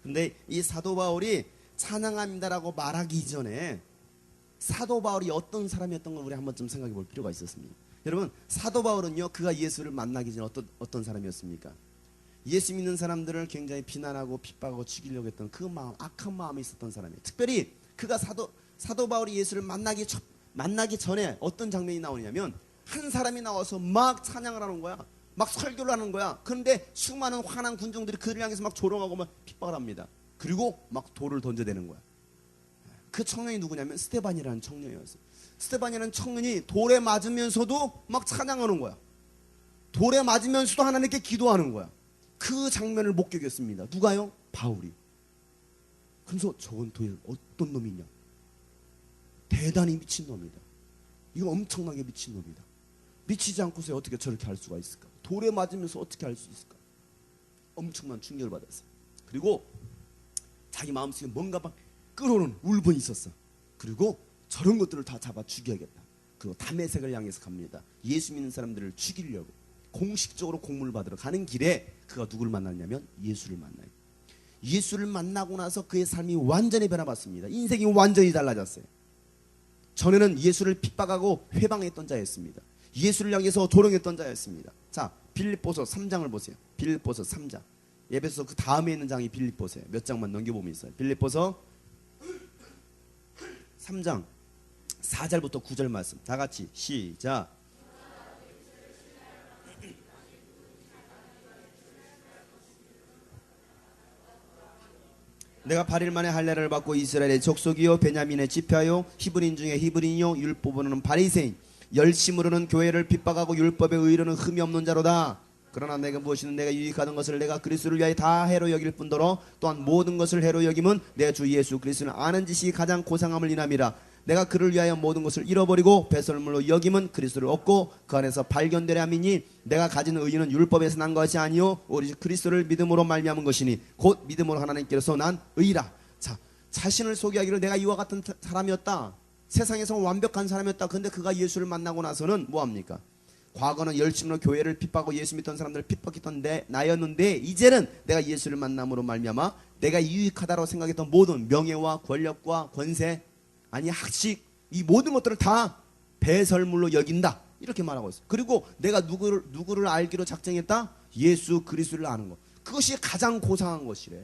근데 이 사도 바울이 찬양합니다라고 말하기 전에 사도 바울이 어떤 사람이었던 걸 우리 한번 좀 생각해 볼 필요가 있었습니다. 여러분, 사도 바울은요, 그가 예수를 만나기 전에 어떤 사람이었습니까? 예수 믿는 사람들을 굉장히 비난하고 핍박하고 죽이려고 했던 그 마음, 악한 마음이 있었던 사람이에요. 특별히 그가 사도 바울이 예수를 만나기 전에 어떤 장면이 나오냐면 한 사람이 나와서 막 찬양을 하는 거야. 막 설교를 하는 거야. 그런데 수많은 화난 군중들이 그를 향해서 막 조롱하고 막 핍박을 합니다. 그리고 막 돌을 던져대는 거야. 그 청년이 누구냐면 스데반이라는 청년이었어요. 스데반이라는 청년이 돌에 맞으면서도 막 찬양하는 거야. 돌에 맞으면서도 하나님께 기도하는 거야. 그 장면을 목격했습니다. 누가요? 바울이. 그래서 저건 도대체 어떤 놈이냐? 대단히 미친 놈이다. 이거 엄청나게 미친 놈이다. 미치지 않고서 어떻게 저렇게 할 수가 있을까? 돌에 맞으면서 어떻게 할 수 있을까? 엄청난 충격을 받았어요. 그리고 자기 마음속에 뭔가 막 끓어오는 울분이 있었어. 그리고 저런 것들을 다 잡아 죽여야겠다. 그리고 다메섹을 향해서 갑니다. 예수 믿는 사람들을 죽이려고 공식적으로 공문을 받으러 가는 길에 그가 누구를 만났냐면 예수를 만나요. 예수를 만나고 나서 그의 삶이 완전히 변화받습니다. 인생이 완전히 달라졌어요. 전에는 예수를 핍박하고 회방했던 자였습니다. 예수를 향해서 조롱했던 자였습니다. 자, 빌립보서 3장을 보세요. 빌립보서 3장. 예배소 그 다음에 있는 장이 빌립보서예요. 몇 장만 넘겨보면 있어요. 빌립보서 3장 4절부터 9절 말씀. 다 같이 시작. 내가 8일 만에 할례를 받고 이스라엘의 족속이요 베냐민의 지파요 히브리인 중에 히브리인요 율법으로는 바리새인 열심으로는 교회를 핍박하고 율법의 의로는 흠이 없는 자로다. 그러나 내가 무엇이든 내가 유익하던 것을 내가 그리스도를 위하여 다 해로 여길 뿐더러 또한 모든 것을 해로 여김은 내 주 예수 그리스도를 아는 지식이 가장 고상함을 인함이라. 내가 그를 위하여 모든 것을 잃어버리고 배설물로 여김은 그리스도를 얻고 그 안에서 발견되려 함이니 내가 가진 의의는 율법에서 난 것이 아니요 오직 그리스도를 믿음으로 말미암은 것이니 곧 믿음으로 하나님께서 난 의라. 자, 자신을 소개하기를 내가 이와 같은 사람이었다. 세상에서 완벽한 사람이었다. 근데 그가 예수를 만나고 나서는 뭐합니까? 과거는 열심으로 교회를 핍박하고 예수 믿던 사람들을 핍박했던 나였는데 이제는 내가 예수를 만남으로 말미암아 내가 유익하다고 생각했던 모든 명예와 권력과 권세, 아니 학식, 이 모든 것들을 다 배설물로 여긴다. 이렇게 말하고 있어요. 그리고 내가 누구를 알기로 작정했다? 예수 그리스도를 아는 것. 그것이 가장 고상한 것이래.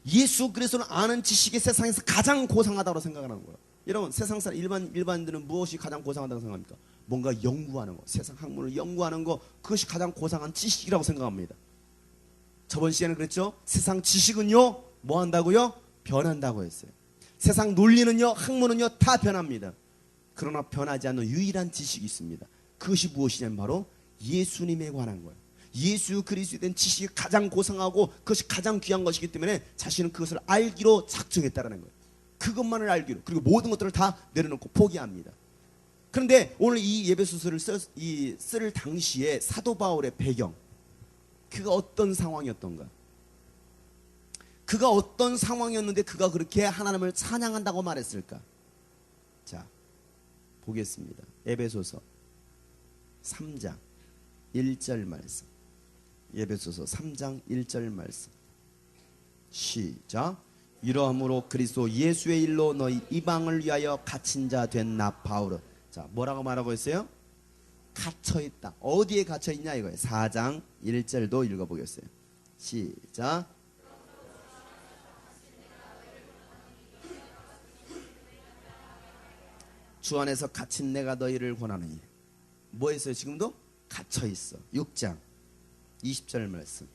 예수 그리스도를 아는 지식이 세상에서 가장 고상하다고 생각하는 거예요. 여러분, 세상 사람 일반인들은 무엇이 가장 고상하다고 생각합니까? 뭔가 연구하는 거, 세상 학문을 연구하는 거, 그것이 가장 고상한 지식이라고 생각합니다. 저번 시간에 그랬죠? 세상 지식은요, 뭐 한다고요? 변한다고 했어요. 세상 논리는요, 학문은요, 다 변합니다. 그러나 변하지 않는 유일한 지식이 있습니다. 그것이 무엇이냐면 바로 예수님에 관한 거예요. 예수 그리스도에 대한 지식이 가장 고상하고 그것이 가장 귀한 것이기 때문에 자신은 그것을 알기로 작정했다는 거예요. 그것만을 알기로. 그리고 모든 것들을 다 내려놓고 포기합니다. 그런데 오늘 이 예배소설을 쓸 당시에 사도 바울의 배경, 그가 어떤 상황이었던가? 그가 어떤 상황이었는데 그가 그렇게 하나님을 찬양한다고 말했을까? 자, 보겠습니다. 에베소서 3장 1절 말씀. 에베소서 3장 1절 말씀. 시작. 이러함으로 그리스도 예수의 일로 너희 이방을 위하여 갇힌 자 된 나 바울은. 자, 뭐라고 말하고 있어요? 갇혀있다. 어디에 갇혀있냐 이거예요. 4장 1절도 읽어보겠어요. 시작. 주 안에서 갇힌 내가 너희를 권하느니. 뭐 했어요? 지금도 갇혀있어. 6장 20절 말씀.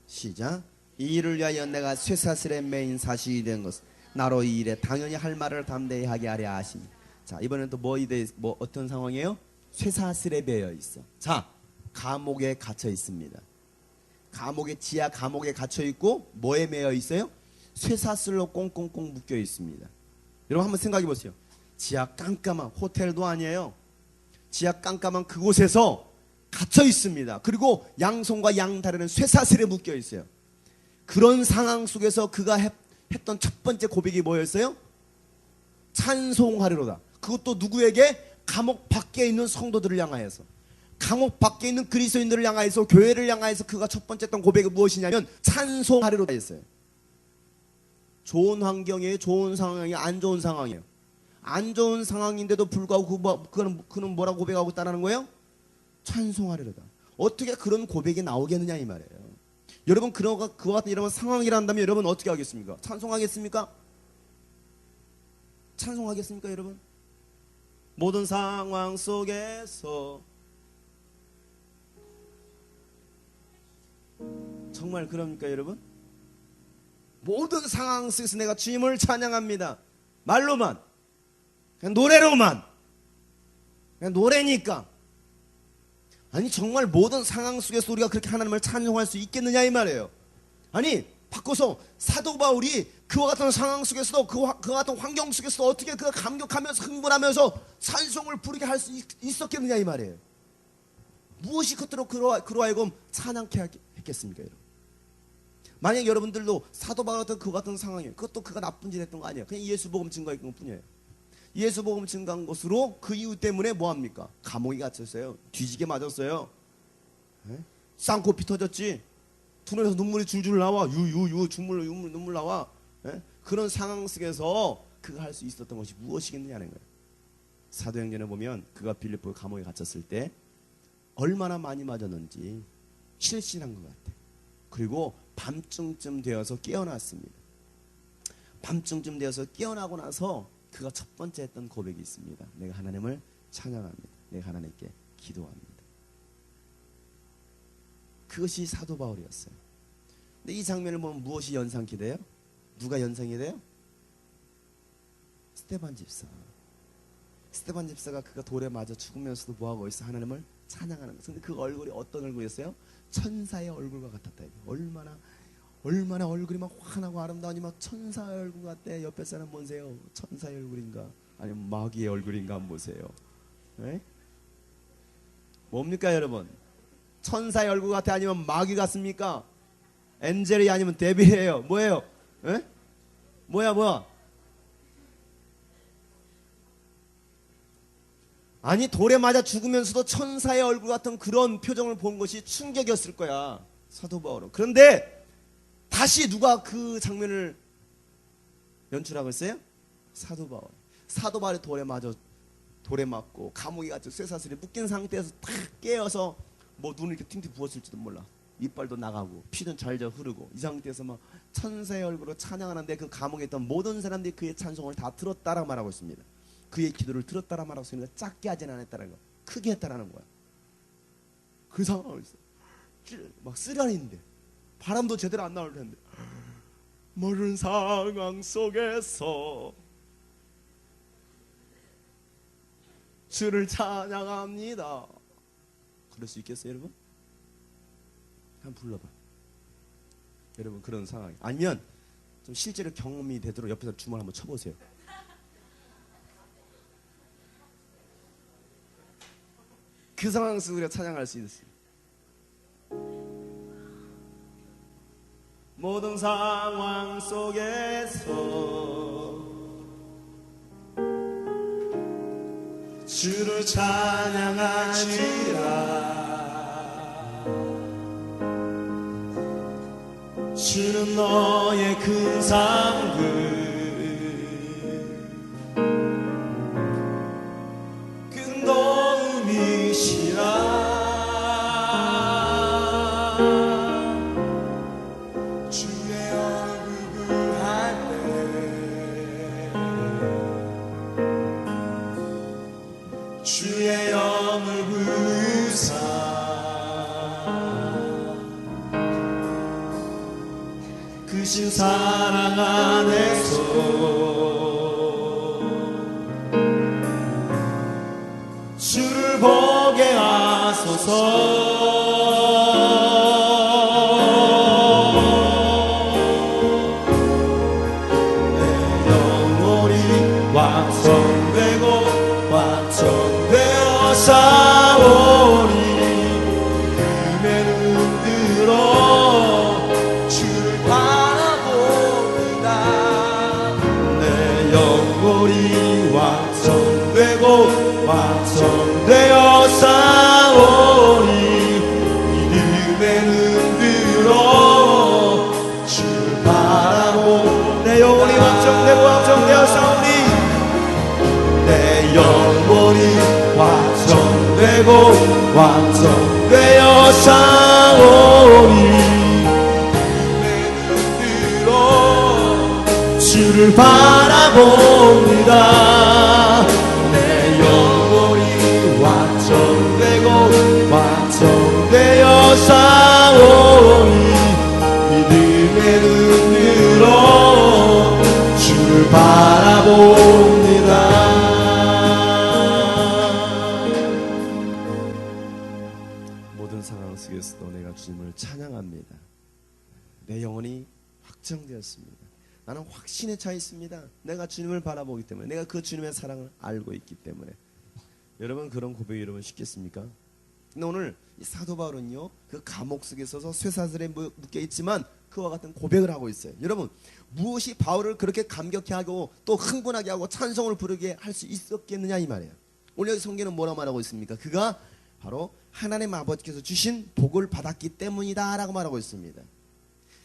시작. 이 일을 위하여 내가 쇠사슬에 매인 사실이 된 것은 나로 이 일에 당연히 할 말을 담대히 하게 하려 하시니. 자, 이번엔 또 뭐 어떤 상황이에요? 쇠사슬에 매여 있어. 자, 감옥에 갇혀 있습니다. 지하 감옥에 갇혀 있고 뭐에 매여 있어요? 쇠사슬로 꽁꽁꽁 묶여 있습니다. 여러분 한번 생각해 보세요. 지하 깜깜한 호텔도 아니에요. 지하 깜깜한 그곳에서 갇혀 있습니다. 그리고 양손과 양다리는 쇠사슬에 묶여 있어요. 그런 상황 속에서 그가 했던 첫 번째 고백이 뭐였어요? 찬송하리로다. 그것도 누구에게? 감옥 밖에 있는 성도들을 향하여서, 감옥 밖에 있는 그리스도인들을 향하여서, 교회를 향하여서 그가 첫 번째 했던 고백이 무엇이냐면 찬송하리로다 했어요. 좋은 환경이에요? 좋은 상황이에요? 안 좋은 상황이에요? 안 좋은 상황인데도 불구하고 그는 뭐라고 고백하고 있다는 거예요? 찬송하리로다. 어떻게 그런 고백이 나오겠느냐 이 말이에요. 여러분 그와 같은 이런 상황이란다면 여러분 어떻게 하겠습니까? 찬송하겠습니까? 찬송하겠습니까 여러분? 모든 상황 속에서 정말 그럽니까 여러분? 모든 상황 속에서 내가 주님을 찬양합니다. 말로만, 그냥 노래로만, 그냥 노래니까. 아니 정말 모든 상황 속에서 우리가 그렇게 하나님을 찬송할 수 있겠느냐 이 말이에요. 아니 바꿔서 사도 바울이 그와 같은 상황 속에서도 그와 같은 환경 속에서도 어떻게 그가 감격하면서 흥분하면서 찬송을 부르게 할 수 있었겠느냐 이 말이에요. 무엇이 그토록 그로 하여금 찬양케 했겠습니까 여러분? 만약 여러분들도 사도 바울 같은 그 같은 상황이에요. 그것도 그가 나쁜 짓 했던 거 아니에요. 그냥 예수 복음 증거했던 것 뿐이에요. 예수 복음 증거한 것으로 그 이유 때문에 뭐합니까? 감옥에 갇혔어요. 뒤지게 맞았어요. 쌍코피 터졌지. 눈에서 눈물이 줄줄 나와. 눈물 나와. 그런 상황 속에서 그가 할 수 있었던 것이 무엇이겠느냐는 거예요. 사도행전에 보면 그가 빌립보 감옥에 갇혔을 때 얼마나 많이 맞았는지 실신한 것 같아요. 그리고 밤중쯤 되어서 깨어났습니다. 밤중쯤 되어서 깨어나고 나서 그가 첫 번째 했던 고백이 있습니다. 내가 하나님을 찬양합니다. 내가 하나님께 기도합니다. 그것이 사도 바울이었어요. 근데 이 장면을 보면 무엇이 연상케 돼요? 누가 연상이 돼요? 스데반 집사. 스데반 집사가 그가 돌에 맞아 죽으면서도 뭐하고 있어? 하나님을 찬양하는 거예요. 근데 그 얼굴이 어떤 얼굴이었어요? 천사의 얼굴과 같았다. 얼마나 얼굴이 막 환하고 아름다우니 막 천사의 얼굴 같대. 옆에 사람 보세요. 천사의 얼굴인가? 아니면 마귀의 얼굴인가 한번 보세요. 네? 뭡니까 여러분? 천사의 얼굴 같아? 아니면 마귀 같습니까? 엔젤이 아니면 데빌이에요. 뭐예요? 네? 뭐야? 아니 돌에 맞아 죽으면서도 천사의 얼굴 같은 그런 표정을 본 것이 충격이었을 거야 사도 바울은. 그런데 다시 누가 그 장면을 연출하고 있어요? 사도 바울. 사도 바울이 돌에 맞고 감옥에 갇혀 쇠사슬에 묶인 상태에서 탁 깨어서 뭐 눈을 이렇게 팅팅 부었을지도 몰라. 이빨도 나가고 피는 잘잘 흐르고 이 상태에서 막 천사의 얼굴로 찬양하는데 그 감옥에 있던 모든 사람들이 그의 찬송을 다 들었다라고 말하고 있습니다. 그의 기도를 들었다라 말하고 있습니다. 작게 하진 않았다는 거, 크게 했다라는 거야. 그 상황에서 막 쓰라린데 바람도 제대로 안 나올 텐데 모든 상황 속에서 주를 찬양합니다. 그럴 수 있겠어요, 여러분? 한번 불러봐. 여러분 그런 상황 아니면 좀 실제로 경험이 되도록 옆에서 주먹 한번 쳐보세요. 그 상황 속에서 우리가 찬양할 수 있어요. 모든 상황 속에서 주를 찬양하리라. 주는 너의 큰 상급 큰 도움이시라 주의 얼굴 구할 때 주의 영을 부으사 크신 사랑 안에서 주를 보게 하소서 내 영혼이 완성되고 완성되어 싸우니 힘에 흔들어 주를 바라봅니다. 내 영혼이 완성되고 완성되어 싸우니 믿음에 흔들어 주를 바라보 내 영혼이 완성되고 완성되어 싸우니 내 영혼이 완성되고 완성되어 싸우니 주를 바라봅니다. 내 영혼이 완성되고 완성되어 싸우니 믿음에 흔들어 주를 바라봅니다. 모든 상황 속에서도 내가 주님을 찬양합니다. 내 영혼이 확정되었습니다. 나는 확신에 차 있습니다. 내가 주님을 바라보기 때문에, 내가 그 주님의 사랑을 알고 있기 때문에. 여러분, 그런 고백이 여러분 쉽겠습니까? 근데 오늘 이 사도 바울은요, 그 감옥 속에 있어서 쇠사슬에 묶여 있지만 그와 같은 고백을 하고 있어요. 여러분, 무엇이 바울을 그렇게 감격해 하고 또 흥분하게 하고 찬송을 부르게 할 수 있었겠느냐 이 말이에요. 오늘 여기 성경은 뭐라고 말하고 있습니까? 그가 바로 하나님 아버지께서 주신 복을 받았기 때문이다 라고 말하고 있습니다.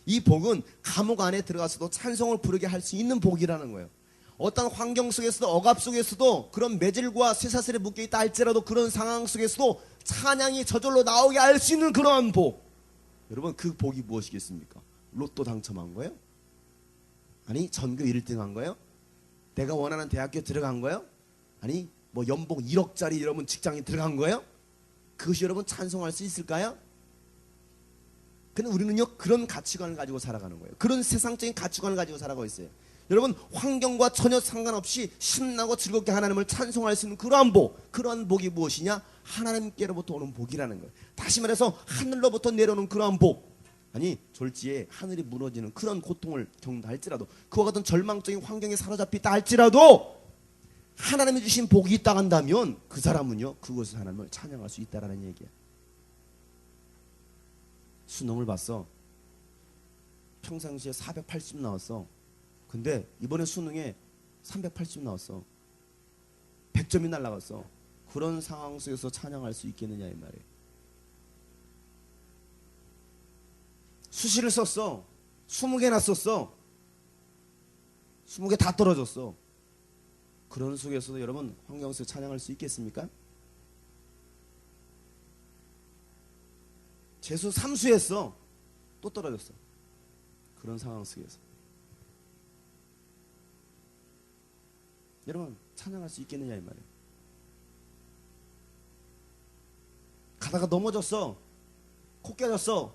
이 복은 감옥 안에 들어가서도 찬송을 부르게 할 수 있는 복이라는 거예요. 어떤 환경 속에서도, 억압 속에서도, 그런 매질과 쇠사슬에 묶여있다 할지라도 그런 상황 속에서도 찬양이 저절로 나오게 할 수 있는 그러한 복. 여러분, 그 복이 무엇이겠습니까? 로또 당첨한 거예요? 아니, 전교 1등 한 거예요? 내가 원하는 대학교 들어간 거예요? 아니, 뭐 연봉 1억짜리 여러분 직장에 들어간 거예요? 그것이 여러분 찬송할 수 있을까요? 근데 우리는요, 그런 가치관을 가지고 살아가는 거예요. 그런 세상적인 가치관을 가지고 살아가고 있어요. 여러분, 환경과 전혀 상관없이 신나고 즐겁게 하나님을 찬송할 수 있는 그러한 복, 그러한 복이 무엇이냐? 하나님께로부터 오는 복이라는 거예요. 다시 말해서 하늘로부터 내려오는 그러한 복. 아니, 졸지에 하늘이 무너지는 그런 고통을 겪는다 할지라도, 그와 같은 절망적인 환경에 사로잡히다 할지라도 하나님이 주신 복이 있다 한다면 그 사람은요, 그곳에서 하나님을 찬양할 수 있다라는 얘기야. 수능을 봤어. 평상시에 480 나왔어. 근데 이번에 수능에 380 나왔어. 100점이 날라갔어. 그런 상황 속에서 찬양할 수 있겠느냐 이 말이에요. 수시를 썼어. 20개나 썼어. 20개 다 떨어졌어. 그런 속에서도 여러분 환경 속에서 찬양할 수 있겠습니까? 재수 3수했어. 또 떨어졌어. 그런 상황 속에서 여러분 찬양할 수 있겠느냐 이 말이에요. 가다가 넘어졌어. 코 깨졌어.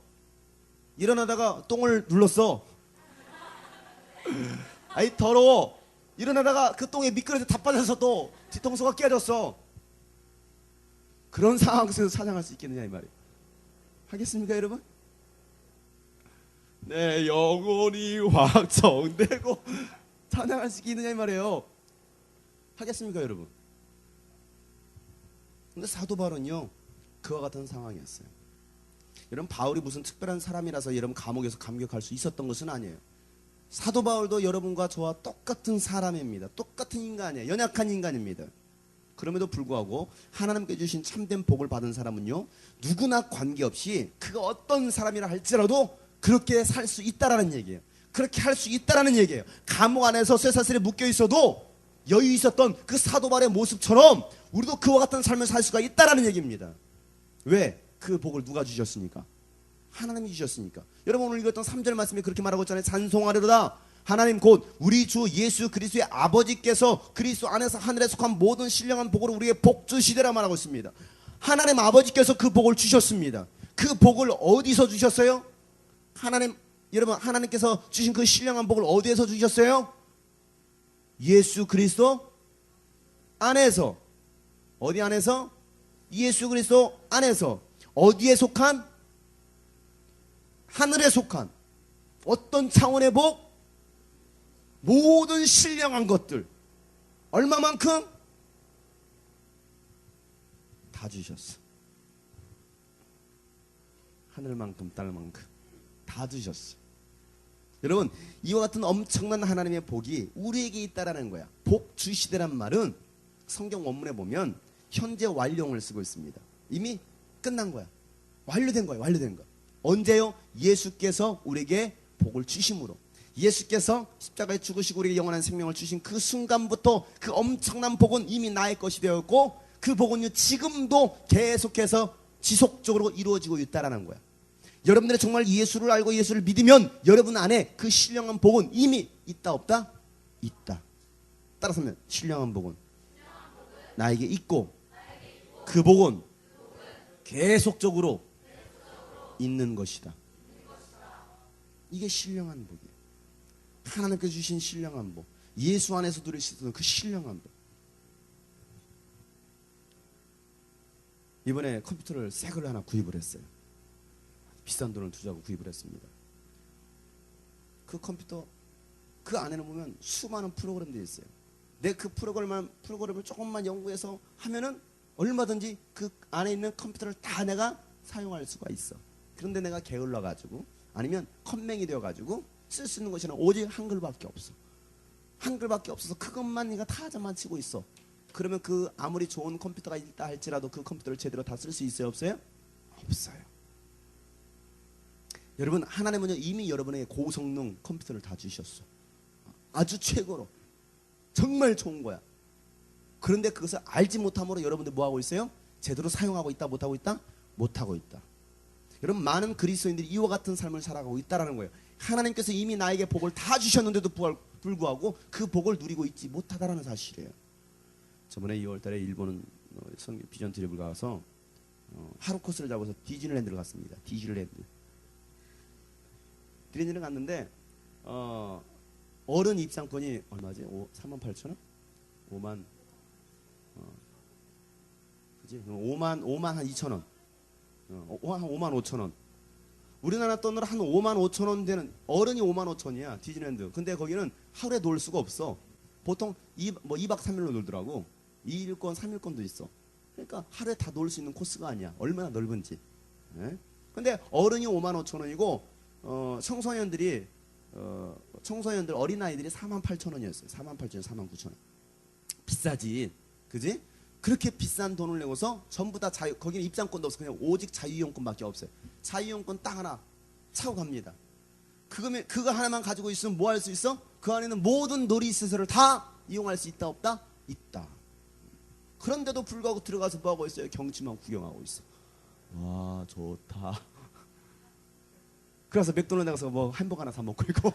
일어나다가 똥을 눌렀어. 아이 더러워. 일어나다가 그 똥에 미끄러져 다 빠져서 또 뒤통수가 깨졌어. 그런 상황 속에서 찬양할 수 있겠느냐 이 말이에요. 하겠습니까 여러분? 내 영혼이 확정되고 찬양할 수 있느냐 이 말이에요. 하겠습니까 여러분? 근데 사도 바울은요 그와 같은 상황이었어요. 여러분 바울이 무슨 특별한 사람이라서 여러분 감옥에서 감격할 수 있었던 것은 아니에요. 사도 바울도 여러분과 저와 똑같은 사람입니다. 똑같은 인간이에요. 연약한 인간입니다. 그럼에도 불구하고 하나님께 주신 참된 복을 받은 사람은요 누구나 관계없이 그가 어떤 사람이라 할지라도 그렇게 살 수 있다라는 얘기예요. 그렇게 할 수 있다라는 얘기예요. 감옥 안에서 쇠사슬에 묶여 있어도 여유 있었던 그 사도 바울의 모습처럼 우리도 그와 같은 삶을 살 수가 있다라는 얘기입니다. 왜? 그 복을 누가 주셨습니까? 하나님이 주셨으니까. 여러분 오늘 읽었던 3절 말씀에 그렇게 말하고 있잖아요. 찬송하리로다. 하나님 곧 우리 주 예수 그리스도의 아버지께서 그리스도 안에서 하늘에 속한 모든 신령한 복으로 우리에게 복 주시되라 말하고 있습니다. 하나님 아버지께서 그 복을 주셨습니다. 그 복을 어디서 주셨어요? 여러분 하나님께서 주신 그 신령한 복을 어디에서 주셨어요? 예수 그리스도 안에서. 어디 안에서? 예수 그리스도 안에서. 어디에 속한? 하늘에 속한. 어떤 차원의 복? 모든 신령한 것들. 얼마만큼? 다 주셨어. 하늘만큼 땅만큼 다 주셨어. 여러분 이와 같은 엄청난 하나님의 복이 우리에게 있다라는 거야. 복 주시되란 말은 성경 원문에 보면 현재 완료형을 쓰고 있습니다. 이미 끝난 거야. 완료된 거야. 완료된 거. 언제요? 예수께서 우리에게 복을 주심으로. 예수께서 십자가에 죽으시고 우리에게 영원한 생명을 주신 그 순간부터 그 엄청난 복은 이미 나의 것이 되었고 그 복은 지금도 계속해서 지속적으로 이루어지고 있다라는 거야. 여러분들이 정말 예수를 알고 예수를 믿으면 여러분 안에 그 신령한 복은 이미 있다 없다? 있다. 따라서 하면 신령한 복은 나에게 있고 그 복은 계속적으로 있는 것이다. 이게 신령한 복이에요. 하나님께서 주신 신령한 복. 예수 안에서 누릴 수 있는 그 신령한 복. 이번에 컴퓨터를 새 걸 하나 구입을 했어요. 비싼 돈을 투자하고 구입을 했습니다. 그 컴퓨터 그 안에는 보면 수많은 프로그램들이 있어요. 내 그 프로그램을 조금만 연구해서 하면은 얼마든지 그 안에 있는 컴퓨터를 다 내가 사용할 수가 있어. 그런데 내가 게을러 가지고 아니면 컴맹이 되어 가지고 쓸 수 있는 것이는 오직 한글밖에 없어. 한글밖에 없어서 그것만 내가 다 장만치고 있어. 그러면 그 아무리 좋은 컴퓨터가 있다 할지라도 그 컴퓨터를 제대로 다 쓸 수 있어요? 없어요? 없어요. 여러분 하나님은 이미 여러분에게 고성능 컴퓨터를 다 주셨어. 아주 최고로. 정말 좋은 거야. 그런데 그것을 알지 못함으로 여러분들 뭐하고 있어요? 제대로 사용하고 있다 못하고 있다? 못하고 있다. 여러분 많은 그리스도인들이 이와 같은 삶을 살아가고 있다는 거예요. 하나님께서 이미 나에게 복을 다 주셨는데도 불구하고 그 복을 누리고 있지 못하다라는 사실이에요. 저번에 2월달에 일본 비전 트립을 가서 하루 코스를 잡아서 디즈니랜드를 갔습니다. 디즈니랜드 갔는데 어른 입장권이 얼마지? 38,000원? 5만 그지? 5만 한 2,000원. 한 5만 5천원. 우리나라 돈으로 한 5만 5천원 되는 어른이 5만 5천이야 디즈니랜드. 근데 거기는 하루에 놀 수가 없어. 보통 2박 3일로 놀더라고. 2일권 3일권도 있어. 그러니까 하루에 다 놀 수 있는 코스가 아니야. 얼마나 넓은지. 네? 근데 어른이 5만 5천원이고 청소년들 어린아이들이 4만 8천원이었어요. 4만 8천원 4만 9천원. 비싸지. 그지? 그렇게 비싼 돈을 내고서 전부 다 거기는 입장권도 없어. 그냥 오직 자유이용권밖에 없어요. 자유이용권 딱 하나 차고 갑니다. 그거 하나만 가지고 있으면 뭐 할 수 있어? 그 안에는 모든 놀이시설을 다 이용할 수 있다 없다? 있다. 그런데도 불구하고 들어가서 뭐 하고 있어요? 경치만 구경하고 있어. 와 좋다. 그래서 맥도날드 가서 뭐 햄버거 하나 사 먹고 있고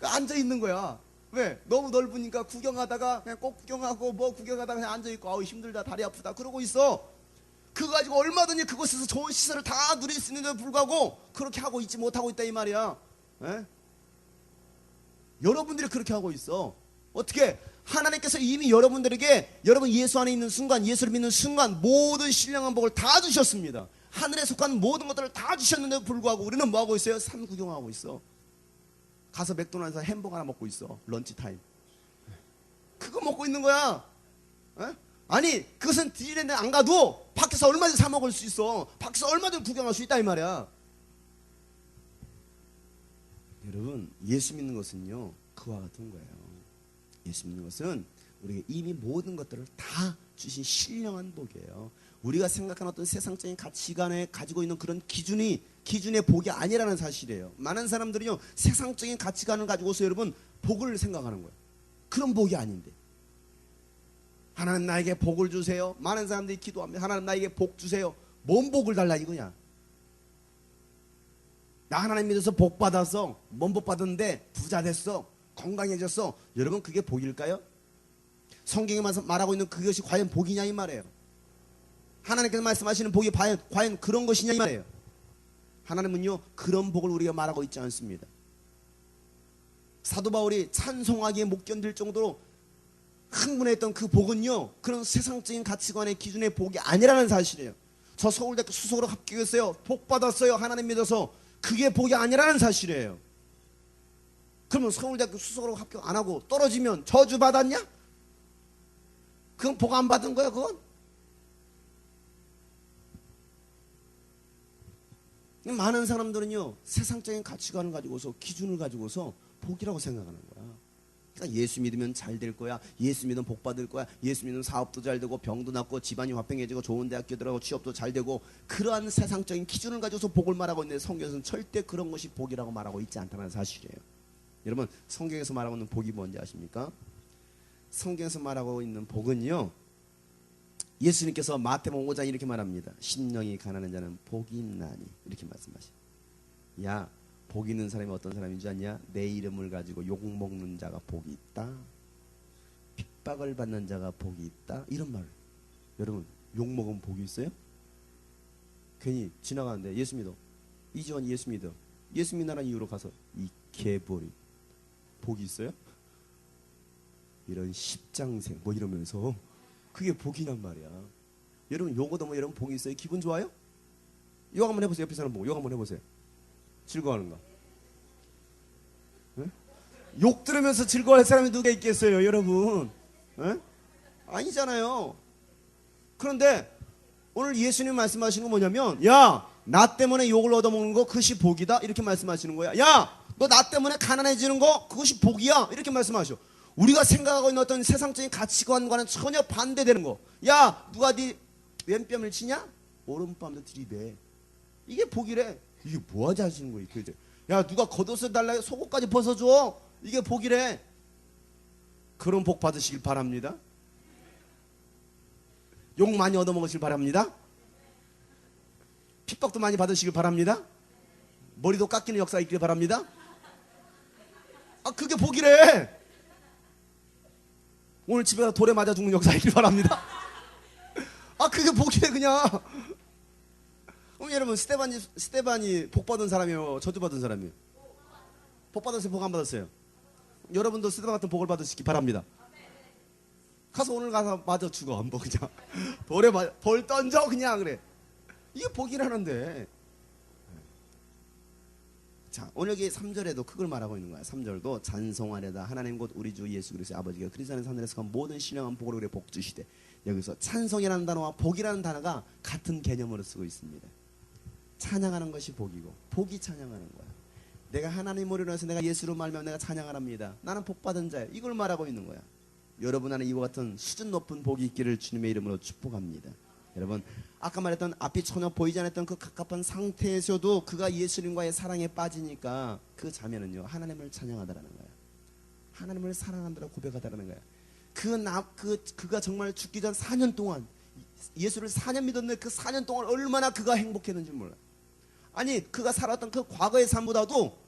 앉아 있는 거야. 왜? 너무 넓으니까 구경하다가 그냥 꼭 구경하고 뭐 구경하다가 그냥 앉아있고 아우 힘들다 다리 아프다 그러고 있어. 그거 가지고 얼마든지 그곳에서 좋은 시설을 다 누릴 수 있는데도 불구하고 그렇게 하고 있지 못하고 있다 이 말이야. 에? 여러분들이 그렇게 하고 있어. 어떻게? 하나님께서 이미 여러분들에게 여러분 예수 안에 있는 순간 예수를 믿는 순간 모든 신령한 복을 다 주셨습니다. 하늘에 속한 모든 것들을 다 주셨는데도 불구하고 우리는 뭐하고 있어요? 산 구경하고 있어. 가서 맥도날드에서 햄버거 하나 먹고 있어. 런치 타임. 그거 먹고 있는 거야. 에? 아니 그것은 디즈니랜드 안 가도 밖에서 얼마든지 사 먹을 수 있어. 밖에서 얼마든지 구경할 수 있다 이 말이야. 여러분 예수 믿는 것은요 그와 같은 거예요. 예수 믿는 것은 우리에게 이미 모든 것들을 다 주신 신령한 복이에요. 우리가 생각하는 어떤 세상적인 가치관에 가지고 있는 그런 기준의 복이 아니라는 사실이에요. 많은 사람들이요, 세상적인 가치관을 가지고서 여러분 복을 생각하는 거예요. 그런 복이 아닌데. 하나님 나에게 복을 주세요. 많은 사람들이 기도합니다. 하나님 나에게 복 주세요. 뭔 복을 달라 이거냐? 나 하나님 믿어서 복 받았어. 뭔 복 받았는데 부자 됐어. 건강해졌어. 여러분 그게 복일까요? 성경에 말하고 있는 그것이 과연 복이냐 이 말이에요. 하나님께서 말씀하시는 복이 과연 그런 것이냐 이 말이에요. 하나님은요 그런 복을 우리가 말하고 있지 않습니다. 사도 바울이 찬송하기에 못 견딜 정도로 흥분했던 그 복은요 그런 세상적인 가치관의 기준의 복이 아니라는 사실이에요. 저 서울대학교 수석으로 합격했어요. 복 받았어요. 하나님 믿어서. 그게 복이 아니라는 사실이에요. 그러면 서울대학교 수석으로 합격 안 하고 떨어지면 저주 받았냐? 그건 복 안 받은 거야 그건? 많은 사람들은요 세상적인 가치관을 가지고서 기준을 가지고서 복이라고 생각하는 거야. 그러니까 예수 믿으면 잘 될 거야. 예수 믿으면 복 받을 거야. 예수 믿으면 사업도 잘 되고 병도 낫고 집안이 화평해지고 좋은 대학교 들어가고 취업도 잘 되고 그러한 세상적인 기준을 가지고서 복을 말하고 있는데 성경에서는 절대 그런 것이 복이라고 말하고 있지 않다는 사실이에요. 여러분 성경에서 말하고 있는 복이 뭔지 아십니까? 성경에서 말하고 있는 복은요 예수님께서 마태복음 5장 이렇게 말합니다. 심령이 가난한 자는 복이 있나니 이렇게 말씀하시죠. 야 복 있는 사람이 어떤 사람인 줄 아냐? 내 이름을 가지고 욕먹는 자가 복이 있다. 핍박을 받는 자가 복이 있다. 이런 말. 여러분 욕먹으면 복이 있어요? 괜히 지나가는데 예수 믿어. 이지원 예수 믿어. 예수 믿는 이유로 가서 이 개벌이 복이 있어요? 이런 십장생 뭐 이러면서 그게 복이란 말이야. 여러분 요거도 뭐 여러분 복이 있어요? 기분 좋아요? 욕 한번 해보세요. 옆에 사람 보고 욕 한번 해보세요. 즐거워하는가? 네? 욕 들으면서 즐거워할 사람이 누가 있겠어요 여러분? 네? 아니잖아요. 그런데 오늘 예수님 말씀하시는 건 뭐냐면 야 나 때문에 욕을 얻어먹는 거 그것이 복이다 이렇게 말씀하시는 거야. 야 너 나 때문에 가난해지는 거 그것이 복이야 이렇게 말씀하셔. 우리가 생각하고 있는 어떤 세상적인 가치관과는 전혀 반대되는 거. 야 누가 네 왼뺨을 치냐? 오른뺨도 들이대. 이게 복이래. 이게 뭐하지 하시는 거예요? 야 누가 겉옷을 달라 속옷까지 벗어줘. 이게 복이래. 그런 복 받으시길 바랍니다. 욕 많이 얻어먹으시길 바랍니다. 핍박도 많이 받으시길 바랍니다. 머리도 깎이는 역사 있길 바랍니다. 아 그게 복이래. 오늘 집에 가서 돌에 맞아 죽는 역사 있길 바랍니다. 아 그게 복이래 그냥. 여러분 스테반이 복 받은 사람이에요? 저주 받은 사람이에요? 복 받았어요? 복 안 받았어요? 여러분도 스테반 같은 복을 받으시기 바랍니다. 가서 오늘 가서 맞아 죽어 한번 그냥 돌에 돌 던져 그냥 그래. 이게 복이라는데. 자 오늘 여기 3절에도 그걸 말하고 있는 거야. 3절도 찬송하려다 하나님 곧 우리 주 예수 그리스도의 아버지가 그리스도 안에서 하늘에서 모든 신령한 복을 우리에게 복 주시되. 여기서 찬송이라는 단어와 복이라는 단어가 같은 개념으로 쓰고 있습니다. 찬양하는 것이 복이고 복이 찬양하는 거야. 내가 하나님으로 인해서 내가 예수로 말하면 내가 찬양합니다. 나는 복받은 자야. 이걸 말하고 있는 거야. 여러분 안에 이와 같은 수준 높은 복이 있기를 주님의 이름으로 축복합니다. 여러분 아까 말했던 앞이 전혀 보이지 않았던 그 갑갑한 상태에서도 그가 예수님과의 사랑에 빠지니까 그 자매는요 하나님을 찬양하다라는 거야. 하나님을 사랑한다고 고백하다라는 거야. 그가 정말 죽기 전 4년 동안 예수를 4년 믿었는데 그 4년 동안 얼마나 그가 행복했는지 몰라. 아니 그가 살았던 그 과거의 삶보다도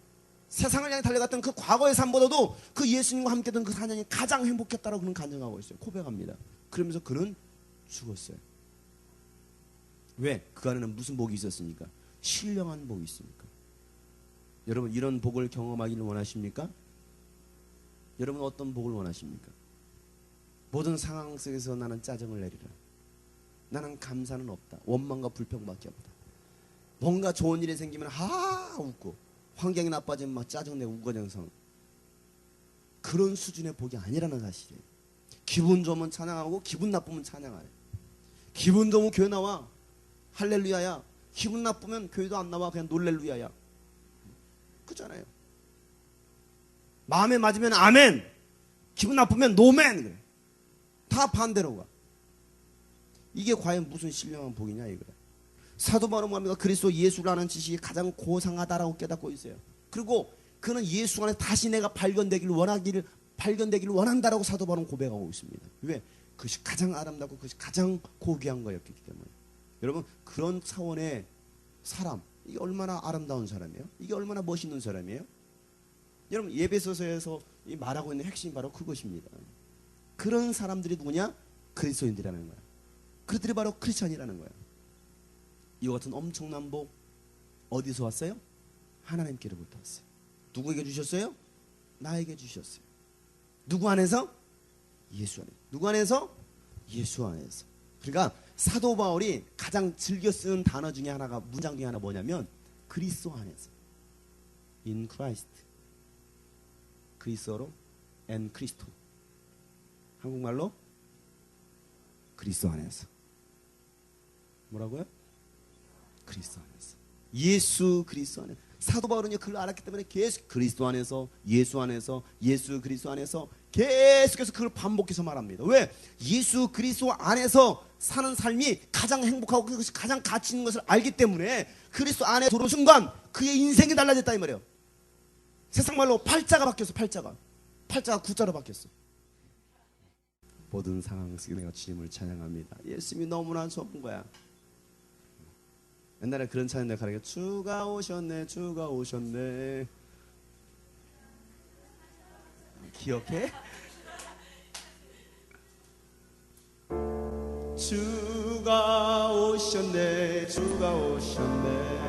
세상을 향해 달려갔던 그 과거의 삶보다도 그 예수님과 함께했던 그 4년이 가장 행복했다라고 그는 간증하고 있어요. 고백합니다. 그러면서 그는 죽었어요. 왜? 그 안에는 무슨 복이 있었습니까? 신령한 복이 있습니까? 여러분 이런 복을 경험하기를 원하십니까? 여러분 어떤 복을 원하십니까? 모든 상황 속에서 나는 짜증을 내리라. 나는 감사는 없다. 원망과 불평밖에 없다. 뭔가 좋은 일이 생기면 웃고 환경이 나빠지면 막 짜증내고 우거정성. 그런 수준의 복이 아니라는 사실이에요. 기분 좋으면 찬양하고 기분 나쁘면 찬양하래. 기분 좋으면 교회 나와. 할렐루야야. 기분 나쁘면 교회도 안 나와. 그냥 놀렐루야야. 그잖아요. 마음에 맞으면 아멘. 기분 나쁘면 노멘. 그래. 다 반대로 가. 이게 과연 무슨 신령한 복이냐 이거야. 사도 바울은 뭡니까? 그리스도 예수라는 지식이 가장 고상하다라고 깨닫고 있어요. 그리고 그는 예수 안에 다시 내가 발견되기를 원한다라고 사도 바울은 고백하고 있습니다. 왜? 그것이 가장 아름답고 그것이 가장 고귀한 거였기 때문에. 여러분, 그런 차원의 사람, 이게 얼마나 아름다운 사람이에요? 이게 얼마나 멋있는 사람이에요? 여러분, 예배소서에서 말하고 있는 핵심이 바로 그것입니다. 그런 사람들이 누구냐? 그리스도인들이라는 거야. 그들이 바로 크리스천이라는 거야. 이와 같은 엄청난 복 어디서 왔어요? 하나님께로부터 왔어요. 누구에게 주셨어요? 나에게 주셨어요. 누구 안에서? 예수 안에서. 누구 안에서? 예수 안에서. 그러니까 사도 바울이 가장 즐겨 쓰는 단어 중에 하나가, 문장 중에 하나 뭐냐면 그리스도 안에서. In Christ. 그리스어로 and 크리스토. 한국말로 그리스도 안에서. 뭐라고요? 그리스도 안에서. 예수 그리스도 안에서. 사도 바울은 그걸 알았기 때문에 계속 그리스도 안에서, 예수 안에서, 예수 그리스도 안에서 계속해서 그걸 반복해서 말합니다. 왜? 예수 그리스도 안에서 사는 삶이 가장 행복하고 그것이 가장 가치 있는 것을 알기 때문에 그리스도 안에 들어온 순간 그의 인생이 달라졌다 이 말이에요. 세상 말로 팔자가 바뀌었어. 팔자가 구자로 바뀌었어. 모든 상황 속에 내가 주님을 찬양합니다. 예수님이 너무나 좋은 거야. 옛날에 그런 찬양 내가 가르쳐. 주가 오셨네, 주가 오셨네. 기억해? 주가 오셨네, 주가 오셨네.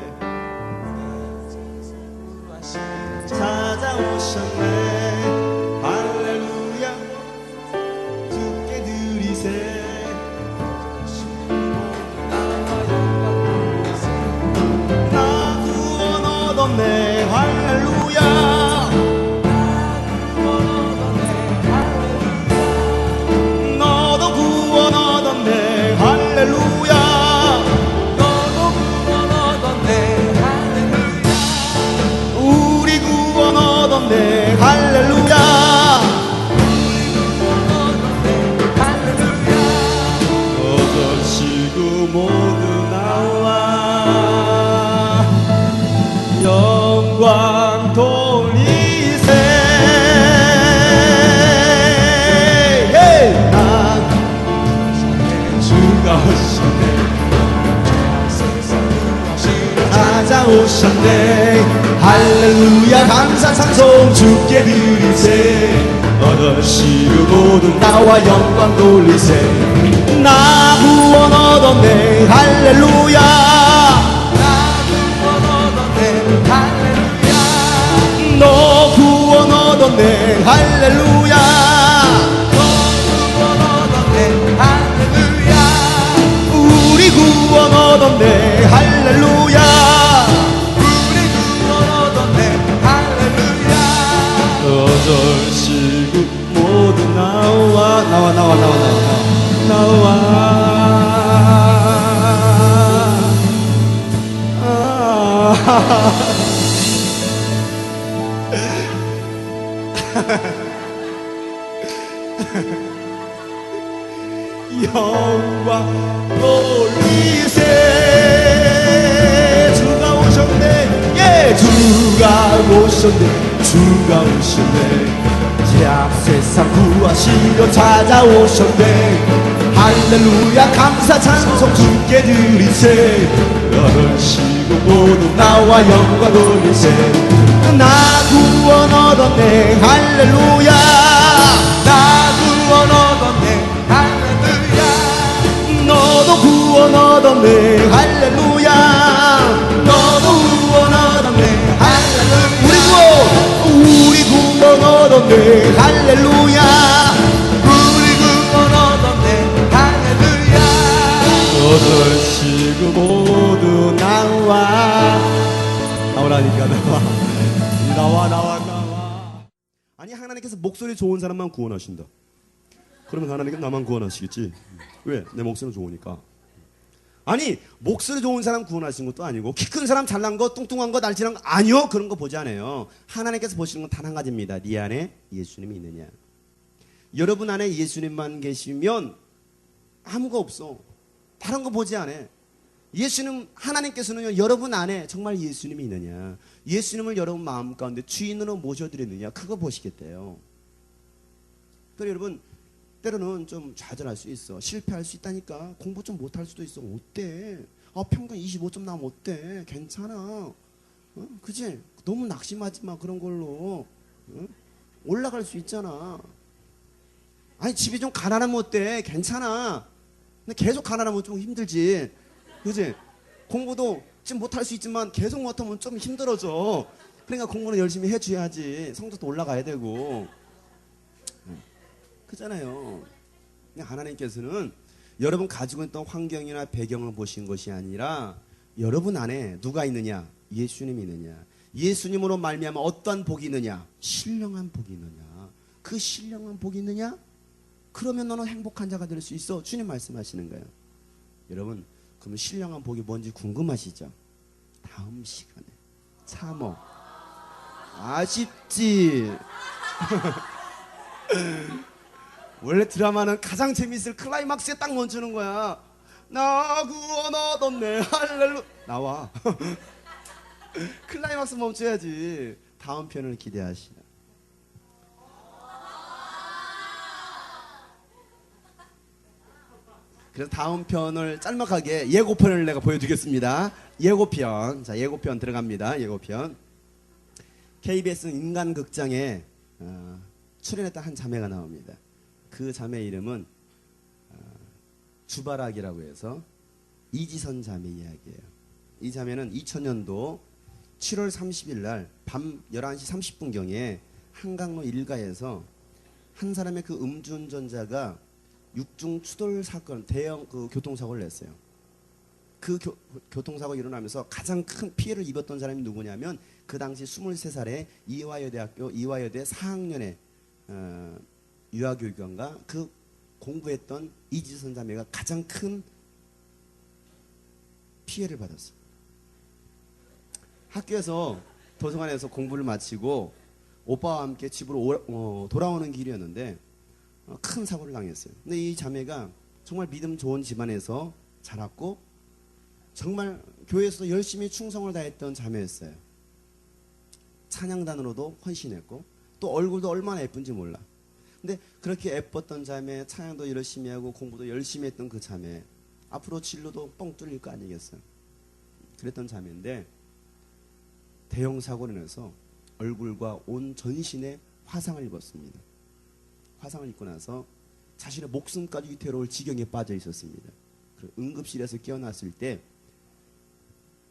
찾아오셨네. 할렐루야. 주께 드리세. 네, 할렐루야. 너도 구원 얻었네, 할렐루야. 너도 구원 얻었네, 할렐루야. 우리 구원 얻었네, 할렐루야. 우리 구원 얻었네, 할렐루야. 어저씨고 모두 나와 영광 돌리세. 난 주가 오셨네, 찾아오셨네. 할렐루야. 감사 찬송 주께 드리세. 어저씨로 모두 나와 영광 돌리세. 나 구원 얻었네, 할렐루야. 너 구원 얻었네, 할렐루야. 너 구원 얻었네, 할렐루야. 우리 구원 얻었네, 할렐루야. 우리 구원 얻었네, 할렐루야. 어절시고 모두 나와 영광 돌리세. 주가 오셨네, 예, 주가 오셨네, 주가 오셨네. 세상 구하시려 찾아오셨네. 할렐루야. 감사 찬송 주께 드리세. 어르시고 모두 나와 영광 돌리세. 나 구원 얻었네, 할렐루야. 나 구원 얻었네, 할렐루야. 너도 구원 얻었네, 할렐루야. 너도 구원 얻었네, 할렐루야. 우리 구원 얻었네, 할렐루야. 우리 구원 얻었네, 할렐루야. 어르시고 모두 나오라니까. 나와. 아니, 하나님께서 목소리 좋은 사람만 구원하신다. 그러면 하나님께서 나만 구원하시겠지. 왜? 내 목소리가 좋으니까. 아니, 목소리 좋은 사람 구원하신 것도 아니고, 키 큰 사람, 잘난 거, 뚱뚱한 거, 날씬한 거, 아니요, 그런 거 보지 않아요. 하나님께서 보시는 건 단 한 가지입니다. 네 안에 예수님이 있느냐. 여러분 안에 예수님만 계시면 아무거 없어. 다른 거 보지 않아. 예수님, 하나님께서는요, 여러분 안에 정말 예수님이 있느냐, 예수님을 여러분 마음 가운데 주인으로 모셔드렸느냐, 그거 보시겠대요. 그래서 여러분, 때로는 좀 좌절할 수 있어. 실패할 수 있다니까. 공부 좀 못할 수도 있어. 어때? 평균 25점 나오면 어때? 괜찮아. 그치? 너무 낙심하지 마, 그런 걸로. 올라갈 수 있잖아. 아니, 집이 좀 가난하면 어때? 괜찮아. 근데 계속 가난하면 좀 힘들지. 그치? 공부도 지금 못할 수 있지만 계속 못하면 좀 힘들어져. 그러니까 공부는 열심히 해줘야지. 성적도 올라가야 되고. 그잖아요. 하나님께서는 여러분 가지고 있던 환경이나 배경을 보신 것이 아니라 여러분 안에 누가 있느냐? 예수님이 있느냐? 예수님으로 말미암아 어떠한 복이 있느냐? 신령한 복이 있느냐? 그 신령한 복이 있느냐? 그러면 너는 행복한 자가 될 수 있어. 주님 말씀하시는 거예요. 여러분, 그러면 신령한 복이 뭔지 궁금하시죠? 다음 시간에 참어. 아쉽지? 원래 드라마는 가장 재밌을 클라이막스에 딱 멈추는 거야. 나 구원 얻었네 할렐루. 나와. 클라이막스 멈춰야지. 다음 편을 기대하시라. 그래서 다음 편을 짤막하게 예고편을 내가 보여드리겠습니다. 예고편. 자, 예고편 들어갑니다. 예고편. KBS 인간극장에 출연했던 한 자매가 나옵니다. 그 자매 이름은 주바락이라고 해서 이지선 자매 이야기예요. 이 자매는 2000년도 7월 30일 날 밤 11시 30분경에 한강로 일가에서 한 사람의 그 음주운전자가 육중 추돌 사건, 대형 그 교통사고를 냈어요. 그 교통사고가 일어나면서 가장 큰 피해를 입었던 사람이 누구냐면 그 당시 23살의 이화여대학교 이화여대 4학년의 유아교육원과 그 공부했던 이지선 자매가 가장 큰 피해를 받았어요. 학교에서 도서관에서 공부를 마치고 오빠와 함께 집으로 돌아오는 길이었는데 큰 사고를 당했어요. 근데 이 자매가 정말 믿음 좋은 집안에서 자랐고 정말 교회에서도 열심히 충성을 다했던 자매였어요. 찬양단으로도 헌신했고 또 얼굴도 얼마나 예쁜지 몰라. 근데 그렇게 예뻤던 자매, 찬양도 열심히 하고 공부도 열심히 했던 그 자매, 앞으로 진로도 뻥 뚫릴 거 아니겠어요. 그랬던 자매인데 대형 사고로 인해서 얼굴과 온 전신에 화상을 입었습니다. 화상을 입고 나서 자신의 목숨까지 위태로울 지경에 빠져 있었습니다. 응급실에서 깨어났을 때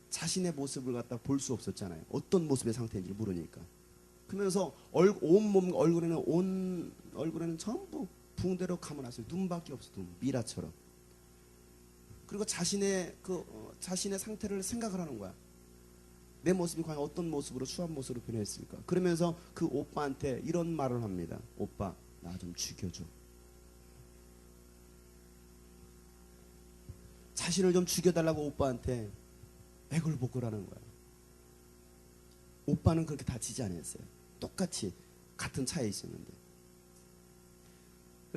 자신의 모습을 갖다 볼 수 없었잖아요. 어떤 모습의 상태인지 모르니까. 그러면서 온몸 얼굴에는 전부 붕대로 감아놨어요. 눈밖에 없어. 눈 미라처럼. 그리고 자신의 상태를 생각을 하는 거야. 내 모습이 과연 어떤 모습으로 추한 모습으로 변했을까. 그러면서 그 오빠한테 이런 말을 합니다. 오빠, 나 좀 죽여줘. 자신을 좀 죽여달라고 오빠한테 애걸복걸하는 거야. 오빠는 그렇게 다치지 않았어요. 똑같이 같은 차에 있었는데.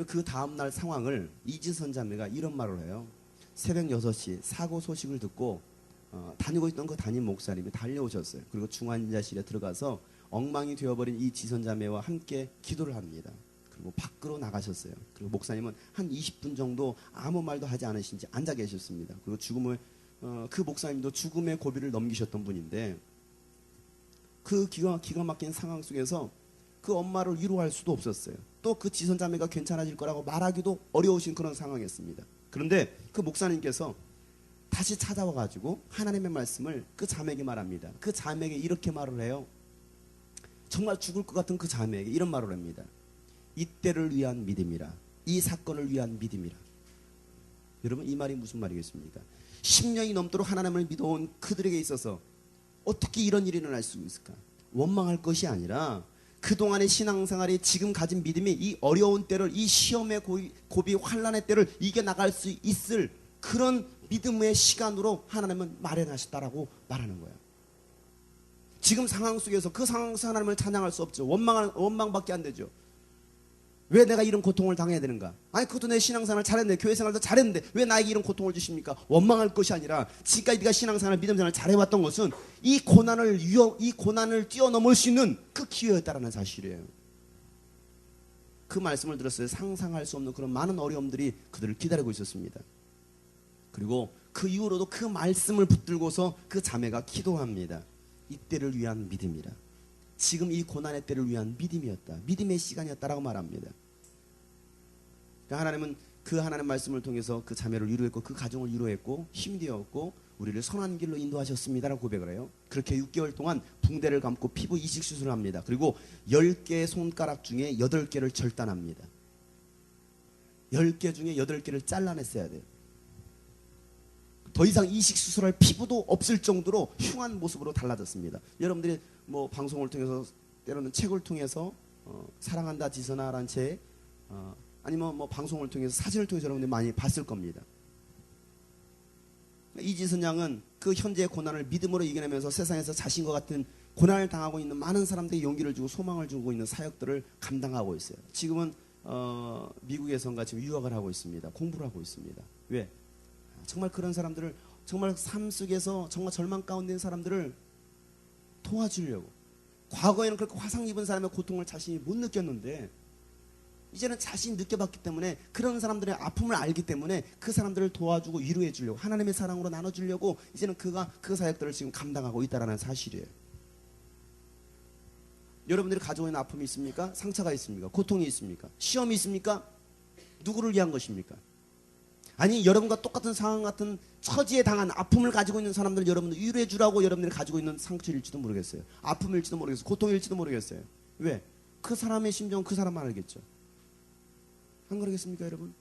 그 다음날 상황을 이지선 자매가 이런 말을 해요. 새벽 6시 사고 소식을 듣고 다니고 있던 그 담임 목사님이 달려오셨어요. 그리고 중환자실에 들어가서 엉망이 되어버린 이 지선 자매와 함께 기도를 합니다. 그리고 밖으로 나가셨어요. 그리고 목사님은 한 20분 정도 아무 말도 하지 않으신 채 앉아 계셨습니다. 그리고 그 목사님도 죽음의 고비를 넘기셨던 분인데 그 기가 막힌 상황 속에서 그 엄마를 위로할 수도 없었어요. 또 그 지선 자매가 괜찮아질 거라고 말하기도 어려우신 그런 상황이었습니다. 그런데 그 목사님께서 다시 찾아와가지고 하나님의 말씀을 그 자매에게 말합니다. 그 자매에게 이렇게 말을 해요. 정말 죽을 것 같은 그 자매에게 이런 말을 합니다. 이때를 위한 믿음이라. 이 사건을 위한 믿음이라. 여러분, 이 말이 무슨 말이겠습니까? 10년이 넘도록 하나님을 믿어온 그들에게 있어서 어떻게 이런 일이 일어날 수 있을까? 원망할 것이 아니라 그동안의 신앙생활이 지금 가진 믿음이 이 어려운 때를, 이 시험의 고비 환난의 때를 이겨나갈 수 있을 그런 믿음의 시간으로 하나님은 마련하셨다라고 말하는 거예요. 지금 상황 속에서 그 상황 속에서 하나님을 찬양할 수 없죠. 원망밖에 안 되죠. 왜 내가 이런 고통을 당해야 되는가? 아니 그것도 내 신앙생활 잘했는데 교회 생활도 잘했는데 왜 나에게 이런 고통을 주십니까? 원망할 것이 아니라 지금까지 네가 신앙생활 믿음생활 잘해왔던 것은 이 고난을 뛰어넘을 수 있는 그 기회였다라는 사실이에요. 그 말씀을 들었어요. 상상할 수 없는 그런 많은 어려움들이 그들을 기다리고 있었습니다. 그리고 그 이후로도 그 말씀을 붙들고서 그 자매가 기도합니다. 이때를 위한 믿음이라. 지금 이 고난의 때를 위한 믿음이었다. 믿음의 시간이었다라고 말합니다. 하나님은 그 하나님의 말씀을 통해서 그 자매를 위로했고 그 가정을 위로했고 힘이 되었고 우리를 선한 길로 인도하셨습니다라고 고백을 해요. 그렇게 6개월 동안 붕대를 감고 피부 이식 수술을 합니다. 그리고 10개의 손가락 중에 8개를 절단합니다. 10개 중에 8개를 잘라냈어야 돼요. 더 이상 이식 수술할 피부도 없을 정도로 흉한 모습으로 달라졌습니다. 여러분들이 뭐 방송을 통해서 때로는 책을 통해서 사랑한다 지선아라는 책 아니면 뭐 방송을 통해서 사진을 통해서 여러분들이 많이 봤을 겁니다. 이지선 양은 그 현재의 고난을 믿음으로 이겨내면서 세상에서 자신과 같은 고난을 당하고 있는 많은 사람들이 용기를 주고 소망을 주고 있는 사역들을 감당하고 있어요. 지금은 미국에선가 지금 유학을 하고 있습니다. 공부를 하고 있습니다. 왜? 정말 그런 사람들을 정말 삶 속에서 정말 절망 가운데 있는 사람들을 도와주려고. 과거에는 그렇게 화상 입은 사람의 고통을 자신이 못 느꼈는데 이제는 자신이 느껴봤기 때문에 그런 사람들의 아픔을 알기 때문에 그 사람들을 도와주고 위로해 주려고 하나님의 사랑으로 나눠주려고 이제는 그가 그 사역들을 지금 감당하고 있다는 사실이에요. 여러분들이 가지고 있는 아픔이 있습니까? 상처가 있습니까? 고통이 있습니까? 시험이 있습니까? 누구를 위한 것입니까? 아니 여러분과 똑같은 상황 같은 처지에 당한 아픔을 가지고 있는 사람들 여러분들 위로해 주라고 여러분들이 가지고 있는 상처일지도 모르겠어요. 아픔일지도 모르겠어요. 고통일지도 모르겠어요. 왜? 그 사람의 심정은 그 사람만 알겠죠. 안 그러겠습니까 여러분?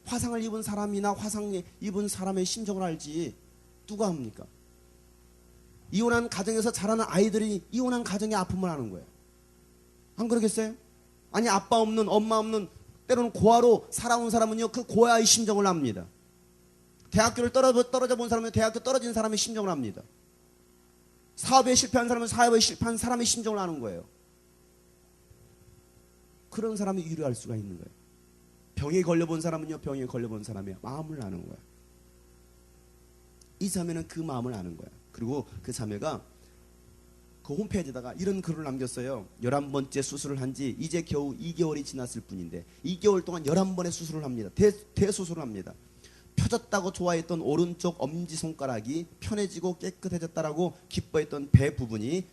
화상을 입은 사람이나 화상 입은 사람의 심정을 알지 누가 합니까? 이혼한 가정에서 자라는 아이들이 이혼한 가정의 아픔을 아는 거예요. 안 그러겠어요? 아니 아빠 없는 엄마 없는 때로는 고아로 살아온 사람은요 그 고아의 심정을 압니다. 대학교를 떨어져 본 사람은 대학교 떨어진 사람의 심정을 압니다. 사업에 실패한 사람은 사업에 실패한 사람의 심정을 아는 거예요. 그런 사람이 위로할 수가 있는 거예요. 병에 걸려본 사람은요 병에 걸려본 사람의 마음을 아는 거예요. 이 자매는 그 마음을 아는 거예요. 그리고 그 자매가 그 홈페이지에다가 이런 글을 남겼어요. 11번째 수술을 한 지 이제 겨우 2개월이 지났을 뿐인데 2개월 동안 11번의 수술을 합니다. 대수술을 합니다. 펴졌다고 좋아했던 오른쪽 엄지손가락이 편해지고 깨끗해졌다라고 기뻐했던 배 부분이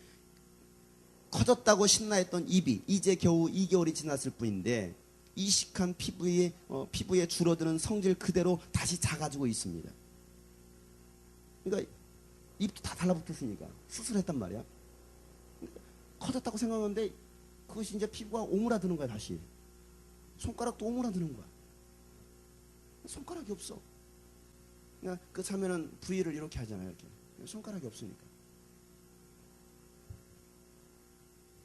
커졌다고 신나했던 입이 이제 겨우 2개월이 지났을 뿐인데 이식한 피부에 줄어드는 성질 그대로 다시 작아지고 있습니다. 그러니까 입도 다 달라붙었으니까 수술했단 말이야. 커졌다고 생각하는데 그것이 이제 피부가 오므라드는 거야. 다시 손가락도 오므라드는 거야. 손가락이 없어. 그러니까 그 자매는 V를 이렇게 하잖아요. 이렇게 손가락이 없으니까.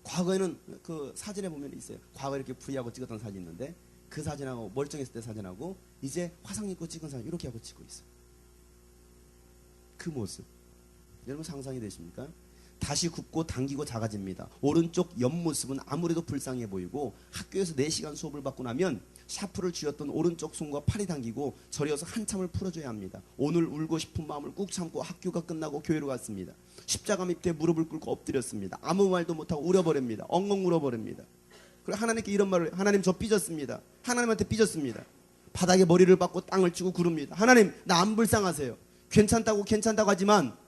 과거에는 그 사진에 보면 있어요. 과거에 이렇게 V하고 찍었던 사진이 있는데 그 사진하고 멀쩡했을 때 사진하고 이제 화상 입고 찍은 사진 이렇게 하고 찍고 있어요. 그 모습 여러분 상상이 되십니까? 다시 굽고 당기고 작아집니다. 오른쪽 옆모습은 아무래도 불쌍해 보이고 학교에서 4시간 수업을 받고 나면 샤프를 쥐었던 오른쪽 손과 팔이 당기고 저려서 한참을 풀어줘야 합니다. 오늘 울고 싶은 마음을 꾹 참고 학교가 끝나고 교회로 갔습니다. 십자가 밑에 무릎을 꿇고 엎드렸습니다. 아무 말도 못하고 울어버립니다. 엉엉 울어버립니다. 그리고 하나님께 이런 말을 하나님 저 삐졌습니다. 하나님한테 삐졌습니다. 바닥에 머리를 박고 땅을 치고 구릅니다. 하나님 나 안 불쌍하세요. 괜찮다고 하지만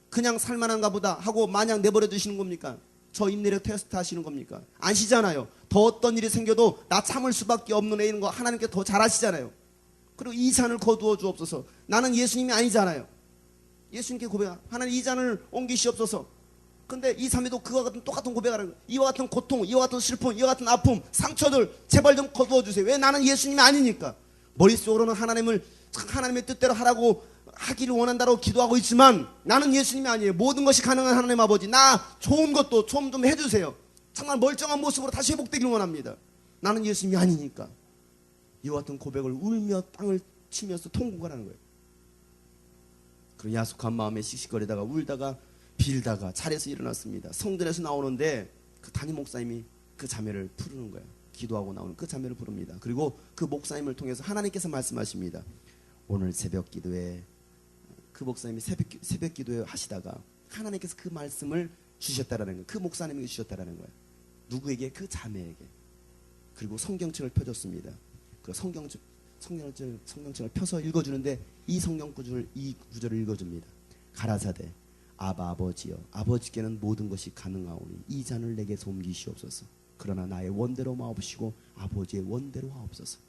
그냥 살만한가 보다 하고 마냥 내버려 두시는 겁니까? 저 인내력 테스트 하시는 겁니까? 아시잖아요. 더 어떤 일이 생겨도 나 참을 수밖에 없는 애인 거 하나님께 더 잘 아시잖아요. 그리고 이 잔을 거두어 주옵소서. 나는 예수님이 아니잖아요. 예수님께 고백하 하나님 이 잔을 옮기시옵소서. 근데 이 자매도 그와 같은 똑같은 고백하는 거예요. 이와 같은 고통, 이와 같은 슬픔, 이와 같은 아픔, 상처들 제발 좀 거두어 주세요. 왜? 나는 예수님이 아니니까. 머릿속으로는 하나님의 뜻대로 하라고 하기를 원한다고 기도하고 있지만 나는 예수님이 아니에요. 모든 것이 가능한 하나님 아버지 나 좋은 것도 좀 해주세요. 정말 멀쩡한 모습으로 다시 회복되기를 원합니다. 나는 예수님이 아니니까. 이와 같은 고백을 울며 땅을 치면서 통곡을 하는 거예요. 그리고 야속한 마음에 씩씩거리다가 울다가 빌다가 차례에서 일어났습니다. 성전에서 나오는데 그 담임 목사님이 그 자매를 부르는 거예요. 기도하고 나오는 그 장면을 부릅니다. 그리고 그 목사님을 통해서 하나님께서 말씀하십니다. 오늘 새벽 기도에 그 목사님이 새벽 기도에 하시다가 하나님께서 그 말씀을 주셨다라는 거예요. 그 목사님에게 주셨다라는 거예요. 누구에게? 그 자매에게. 그리고 성경책을 펴줬습니다. 그 성경책을 펴서 읽어주는데 이 성경구절을 이 구절을 읽어줍니다. 가라사대 아버지여 아버지께는 모든 것이 가능하오니 이 잔을 내게서 옮기시옵소서. 그러나 나의 원대로 마옵시고 아버지의 원대로 하옵소서.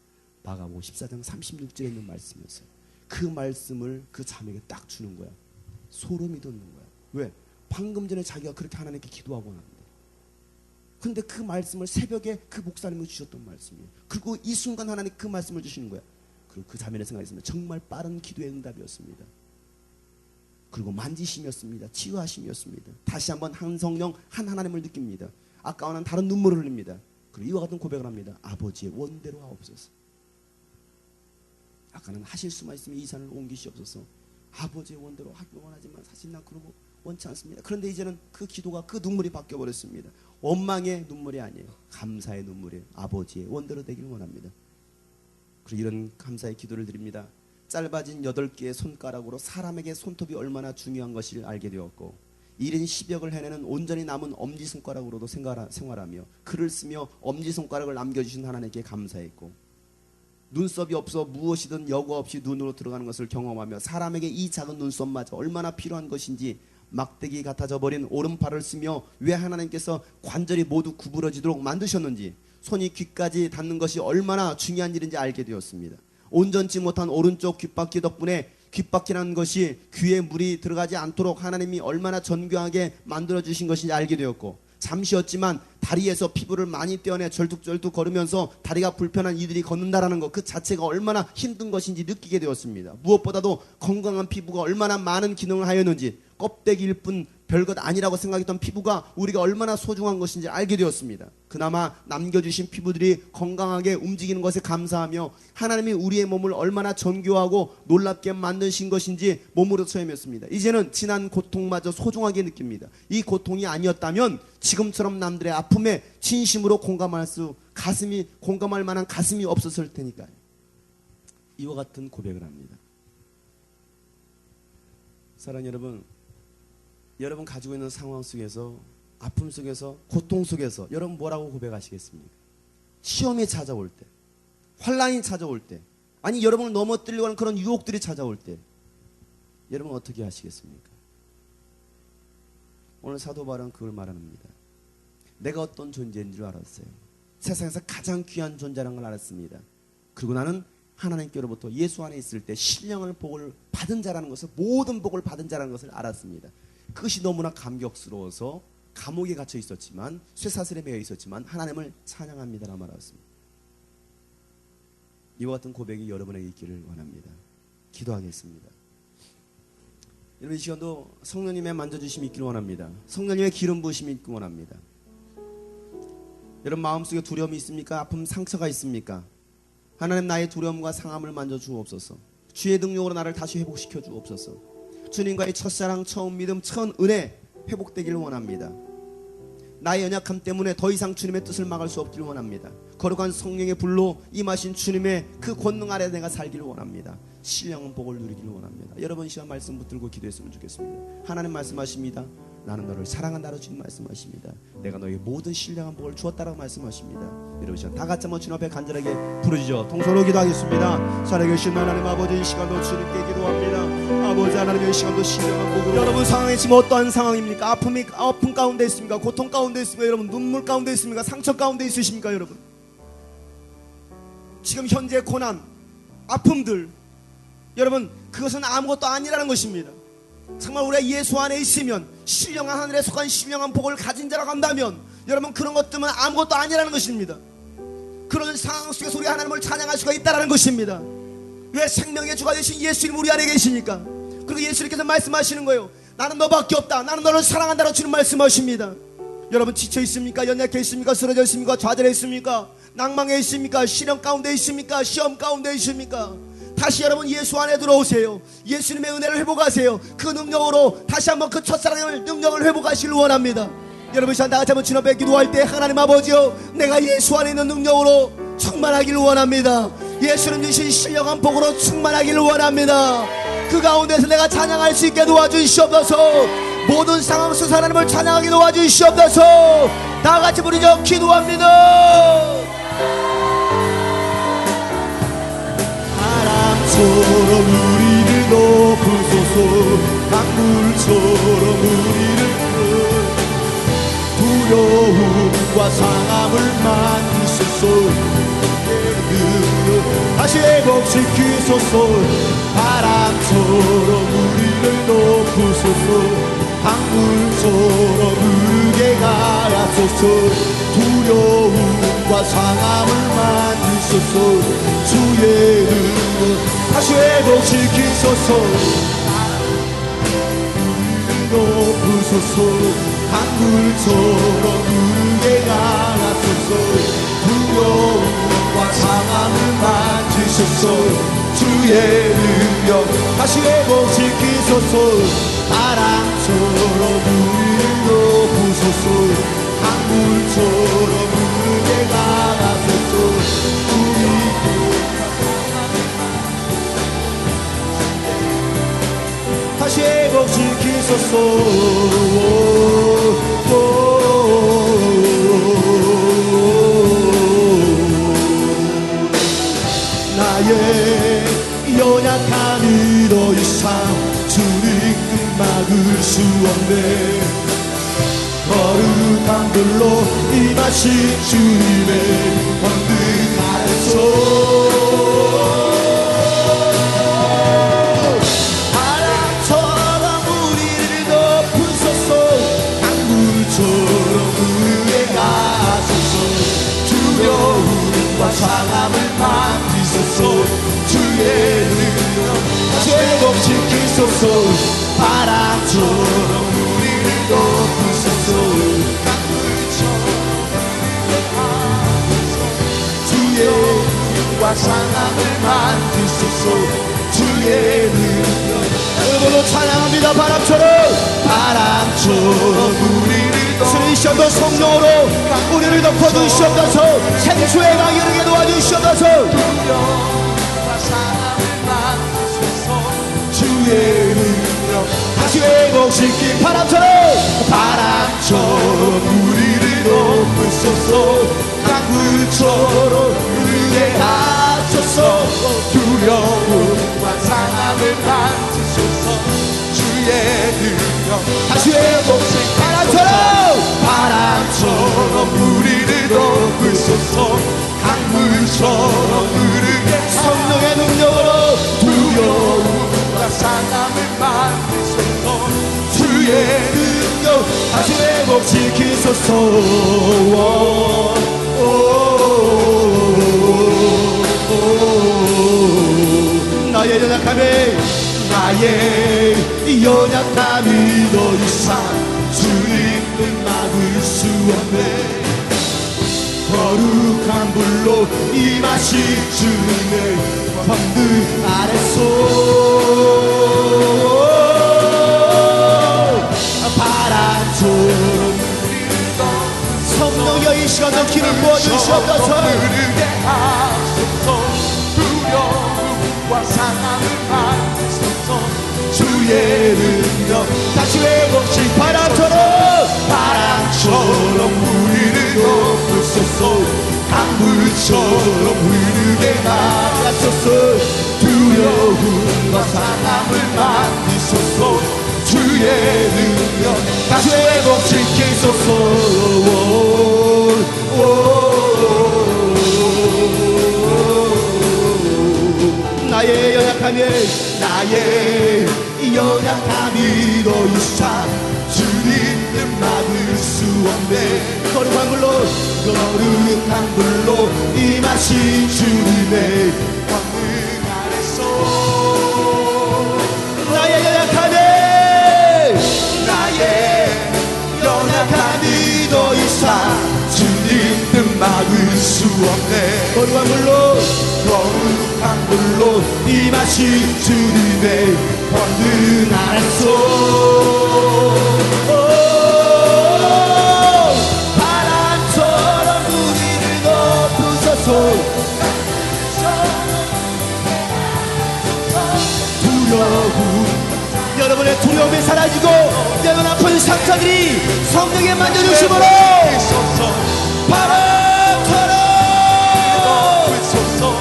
마가복음 14장 36절에 있는 말씀이었어요. 그 말씀을 그 자매에게 딱 주는 거야. 소름이 돋는 거야. 왜? 방금 전에 자기가 그렇게 하나님께 기도하고 났는데. 근데 그 말씀을 새벽에 그 목사님이 주셨던 말씀이에요. 그리고 이 순간 하나님 그 말씀을 주시는 거야. 그리고 그 자매의 생각했습니다. 정말 빠른 기도의 응답이었습니다. 그리고 만지심이었습니다. 치유하심이었습니다. 다시 한번 한 성령 한 하나님을 느낍니다. 아까와는 다른 눈물을 흘립니다. 그리고 이와 같은 고백을 합니다. 아버지의 원대로 하옵소서. 아까는 하실 수만 있으면 이 잔을 옮기시옵소서. 아버지의 원대로 하기 원하지만 사실 난 그러고 원치 않습니다. 그런데 이제는 그 기도가 그 눈물이 바뀌어버렸습니다. 원망의 눈물이 아니에요. 감사의 눈물이에요. 아버지의 원대로 되기를 원합니다. 그리고 이런 감사의 기도를 드립니다. 짧아진 8개의 손가락으로 사람에게 손톱이 얼마나 중요한 것을 알게 되었고 1인 10역을 해내는 온전히 남은 엄지손가락으로도 생활하며 글을 쓰며 엄지손가락을 남겨주신 하나님께 감사했고 눈썹이 없어 무엇이든 여과 없이 눈으로 들어가는 것을 경험하며 사람에게 이 작은 눈썹마저 얼마나 필요한 것인지 막대기 같아져 버린 오른팔을 쓰며 왜 하나님께서 관절이 모두 구부러지도록 만드셨는지 손이 귀까지 닿는 것이 얼마나 중요한 일인지 알게 되었습니다. 온전치 못한 오른쪽 귓바퀴 덕분에 귓바퀴라는 것이 귀에 물이 들어가지 않도록 하나님이 얼마나 정교하게 만들어주신 것인지 알게 되었고 잠시였지만 다리에서 피부를 많이 떼어내 절뚝절뚝 걸으면서 다리가 불편한 이들이 걷는다라는 것 그 자체가 얼마나 힘든 것인지 느끼게 되었습니다. 무엇보다도 건강한 피부가 얼마나 많은 기능을 하였는지 껍데기일 뿐 별것 아니라고 생각했던 피부가 우리가 얼마나 소중한 것인지 알게 되었습니다. 그나마 남겨주신 피부들이 건강하게 움직이는 것에 감사하며 하나님이 우리의 몸을 얼마나 정교하고 놀랍게 만드신 것인지 몸으로 체험했습니다. 이제는 지난 고통마저 소중하게 느낍니다. 이 고통이 아니었다면 지금처럼 남들의 아픔에 진심으로 공감할 만한 가슴이 없었을 테니까요. 이와 같은 고백을 합니다. 사랑하는 여러분, 여러분 가지고 있는 상황 속에서 아픔 속에서 고통 속에서 여러분 뭐라고 고백하시겠습니까? 시험이 찾아올 때, 환난이 찾아올 때, 아니 여러분을 넘어뜨리려고 하는 그런 유혹들이 찾아올 때 여러분 어떻게 하시겠습니까? 오늘 사도 바울은 그걸 말합니다. 내가 어떤 존재인 줄 알았어요. 세상에서 가장 귀한 존재라는 걸 알았습니다. 그리고 나는 하나님께로부터 예수 안에 있을 때 신령한 복을 받은 자라는 것을, 모든 복을 받은 자라는 것을 알았습니다. 그것이 너무나 감격스러워서 감옥에 갇혀 있었지만, 쇠사슬에 매여 있었지만 하나님을 찬양합니다라고 말했습니다. 이와 같은 고백이 여러분에게 있기를 원합니다. 기도하겠습니다. 여러분 이 시간도 성령님의 만져주심이 있기를 원합니다. 성령님의 기름 부으심이 있기를 원합니다. 여러분 마음속에 두려움이 있습니까? 아픔, 상처가 있습니까? 하나님 나의 두려움과 상함을 만져주옵소서. 주의 능력으로 나를 다시 회복시켜 주옵소서. 주님과의 첫사랑, 처음 믿음, 첫 은혜 회복되기를 원합니다. 나의 연약함 때문에 더 이상 주님의 뜻을 막을 수 없기를 원합니다. 거룩한 성령의 불로 임하신 주님의 그 권능 아래 내가 살기를 원합니다. 신령한 복을 누리기를 원합니다. 여러분 이 시간 말씀 붙들고 기도했으면 좋겠습니다. 하나님 말씀하십니다. 나는 너를 사랑한다고 주님 말씀하십니다. 내가 너에게 모든 신령한 복을 주었다라고 말씀하십니다. 여러분 시간 다 같이 한번 주님 앞에 간절하게 부르짖어 통성으로 기도하겠습니다. 살아계신 하나님 아버지, 이 시간도 주님께 기도합니다. 아버지 하나님의 시간도 신령한 복으로, 여러분 상황이 지금 어떠한 상황입니까? 아픔 가운데 있습니까? 고통 가운데 있습니까? 여러분 눈물 가운데 있습니까? 상처 가운데 있으십니까? 여러분 지금 현재 고난, 아픔들, 여러분 그것은 아무것도 아니라는 것입니다. 정말 우리가 예수 안에 있으면 신령한 하늘에 속한 신령한 복을 가진 자라고 한다면 여러분 그런 것들은 아무것도 아니라는 것입니다. 그런 상황 속에서 우리 하나님을 찬양할 수가 있다는 것입니다. 왜? 생명의 주가 되신 예수님 우리 안에 계시니까. 그리고 예수님께서 말씀하시는 거예요. 나는 너밖에 없다. 나는 너를 사랑한다라고 주님 말씀하십니다. 여러분 지쳐 있습니까? 연약해 있습니까? 쓰러져 있습니까? 좌절해 있습니까? 낭망해 있습니까? 시련 가운데 있습니까? 시험 가운데 있습니까? 다시 여러분 예수 안에 들어오세요. 예수님의 은혜를 회복하세요. 그 능력으로 다시 한번 그 첫사랑의 능력을 회복하시길 원합니다. 여러분 시간 다같이 한번 주님 앞에 기도할 때 하나님 아버지요, 내가 예수 안에 있는 능력으로 충만하기를 원합니다. 예수님 주신 신령한 복으로 충만하기를 원합니다. 그 가운데서 내가 찬양할 수 있게 도와주시옵소서. 모든 상황 속에서 하나님을 찬양하게 도와주시옵소서. 다같이 부르짖어 기도합니다. 바람처럼 우리를 높으소서. 강물처럼 우리를 두려움과 상함을 만드소서. 다시 회복시키소서. 바람처럼 우리를 높으소서. 강물처럼 흐르게 하소서. 두려움과 상함을 만드소서. 주의 능력 다시 회복시키소서. 높으소서. 강물처럼 흐르게 하소서. 두려움과 상함을 만지소서. 주의 능력 다시 회복시키소서. 바람처럼 우리를 높으소서. 강물처럼 흐르게 하소서. 다시 회복시키소서. 나의 연약함이 더 이상 주님 뜻 막을 수 없네. 거룩한 불로 임하신 주님의 권능하소. 상함을 만지소서. 주의 능력 다시 회복시키소서. 바람처럼 우리를 높으소서. 강물처럼 주의 능력과 상함을 만지소서. 주의 능력 여러분도 찬양합니다. 바람처럼 우리를 주시옵소서. 성령으로 우리를 덮어주시옵소서. 생수의 강이 흐르게 도와주시옵소서. 두려움과 상함을 만드소서. 주의 능력 다시 회복시킨 바람처럼 우리를 높으소서. 강물처럼 흐르게 하소서. 두려움과 상함을 만드소서. 주의 능력 다시 회복시킨 바람처럼 우리를 높으소서. 강물처럼 흐르게 성령의 능력으로 두려움과 상함을 만드소서. 주의 능력 다시 회복시키소서. 나의 연약함이 더 이상 주님 뜻 막을 수 없네. 거룩한 불로 임하신 주님의 권능 아래서 바람처럼 성령여 이 시간도 기름 부어주시옵소서. 두려움과 상함을 만드소서. 주의 능력 다시 회복시 바람처럼 우리를 높으소서. 강물처럼 흐르게 하소서. 두려움과 상함을 만드소서. 주의 능력 다시 회복시키소서. 나의 연약함이 더 이상 주님 뜻 막을 수 없네. 거룩한 불로 임하신 주님의 권능 아래서 나의 연약함이 더 이상 주님 뜻 막을 수 없네. 거룩한 불로 임하신 주님의 권능 아래서 여러분의 두려움이 사라지고 여러분 아픈 상처들이 성령의 만져주심으로 바람처럼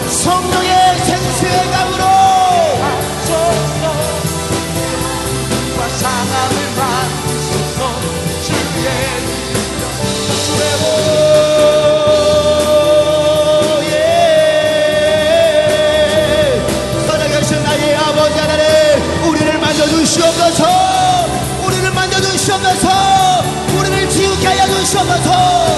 성령의 생수의 강으로 상함을 만드소서 주의 살아계신 나의 아버지 하나님, 우리를 만져주시옵소서. 우리를 만져주시옵소서. 우리를 지우게 하여 주시옵소서.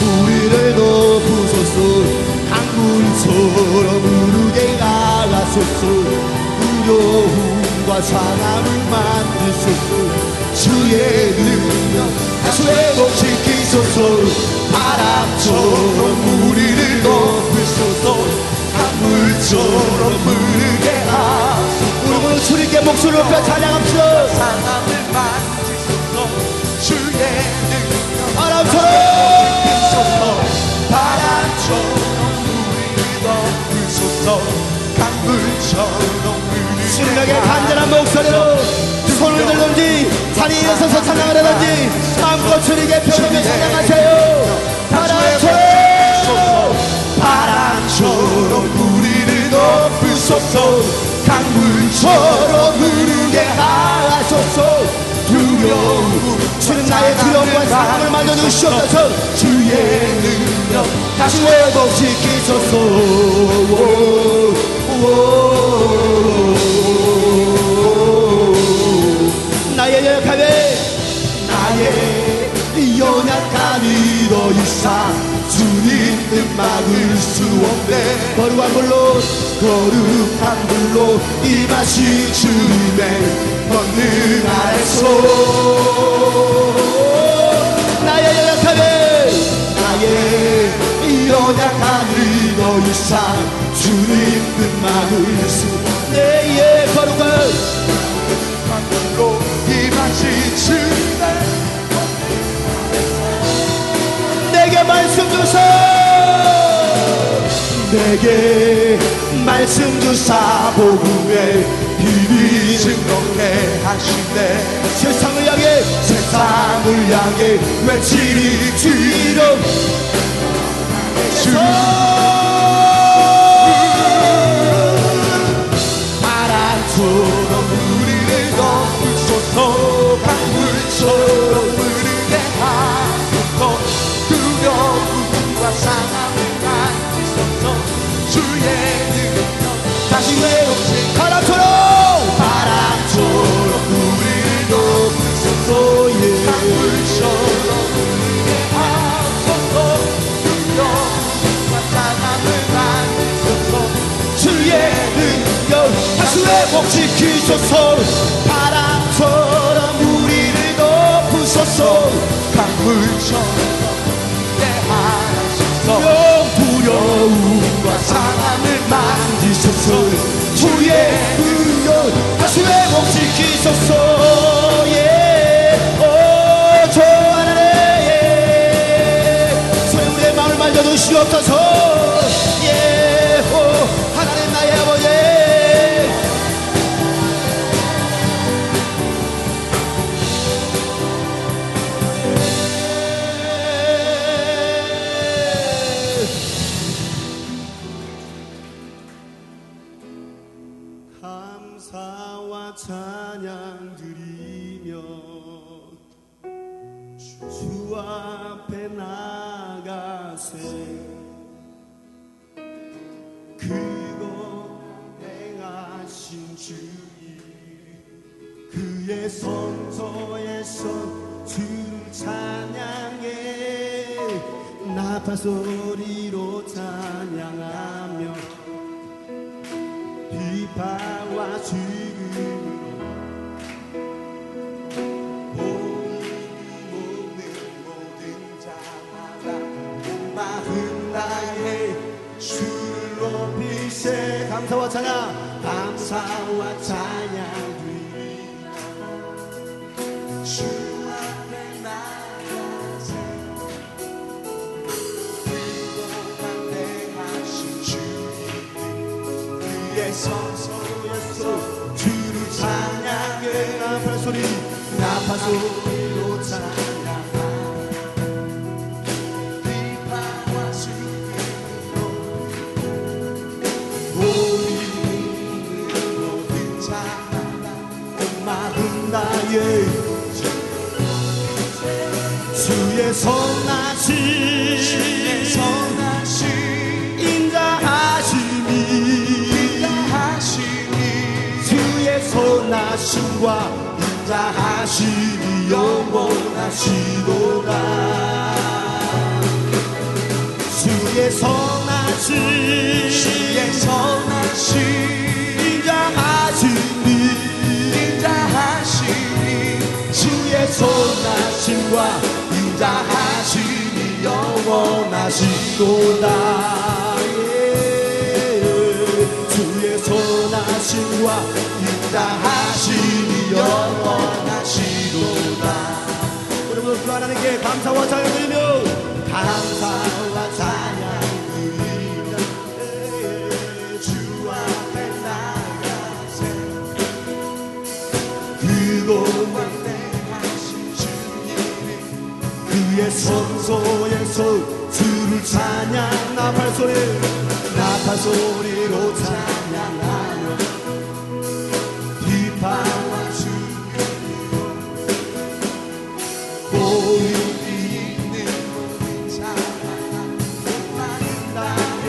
우리를 덮으소서. 강물처럼 흐르게 나가소서. 두려움과 상함을 만드소서. 주의 능력 다시 회복시키소서. 바람처럼 우리를 덮으소서. 강물처럼 흐르게 하소서. 우리 모두 주님께 목소리를 높여 찬양합시다. 상함을 만드소서. 주의 능력 바람처럼 우리를 덮으소서. 강물처럼 신나게 간절한 목소리로 손을 들든지 자리에 일어서서 찬양을 하든지 마음껏 주님께 편하게 찬양하세요. 바람처럼 우리를 덮으소서. 강물처럼 흐르게 하소서. 두려움 주님 나의 두려움과 상함을 만져주시옵소서. 주의 능력 다시 회복시키소서. 나의 연약함에 나의 연약함이 더 이상 주님 뜻 막을 수 없네. 거룩한 불로 임하신 주님의 권능하에 소 나의 연약함에 연약함이 더 이상 주님 뜻 막을 수 내의 거룩한 불로 임하신 주님의 내게 말씀 주사. 내게 말씀 주사 복음의 비밀 증거해 하시네. 세상을 향해 외치리 주 이름 바람처럼 우리를 덮으소서. 강물처럼 흐르게 하소서. 두려움과 상함을 만드소서. 주의 능력 다시 외롭지 바람처럼 우리를 덮으소서. 강물처럼 흐르게 하소서. 두려움과 상함을 만드소서. 주의 능력 다시 회복시키소서. 바람처럼 우리를 덮으소서. 강물처럼 하소서. 두려움과 상함을 만드소서. 주의 능력 다시 회복시키소서. 주 하나님, 주의 우리의 마음을 만져주시옵소서. 하나님 나의 아버지, 감사와 찬양 드리며 주 앞에 나가세. 그곳 행하신 주님, 그의 성소에서 주를 찬양해. 나팔 소리로 찬양하며 비파와 죽음으로 주를 높이세. 감사와 찬양, 감사와 찬양 주 앞에 나가세. 크고 담대하신 주님 그의 성소에서 주를 찬양해. 나팔 소리, 나팔 소리로 찬양하. 비파와 수금으로 우리 모든 찬양하. 온 마음 나의 주의 선하신 인자하심이 주의 선하심과 인자하심이 영원하시도다. 주의 선하신 인자하심이 주의 선하심과 인자하심이 영원하시도다. 주의 선하심과 인자하심이 영원하시도다. 여러분 그 하나님께 감사와 찬양 드리며 감사와 찬양 드리며 주 앞에 나가세. 그동안 대하신 주님이 그의 성소에서 주를 찬양, 나팔 소리로 찬양하며 비파와 주님으로 보육이 있는 모든 찬양하. 온 나의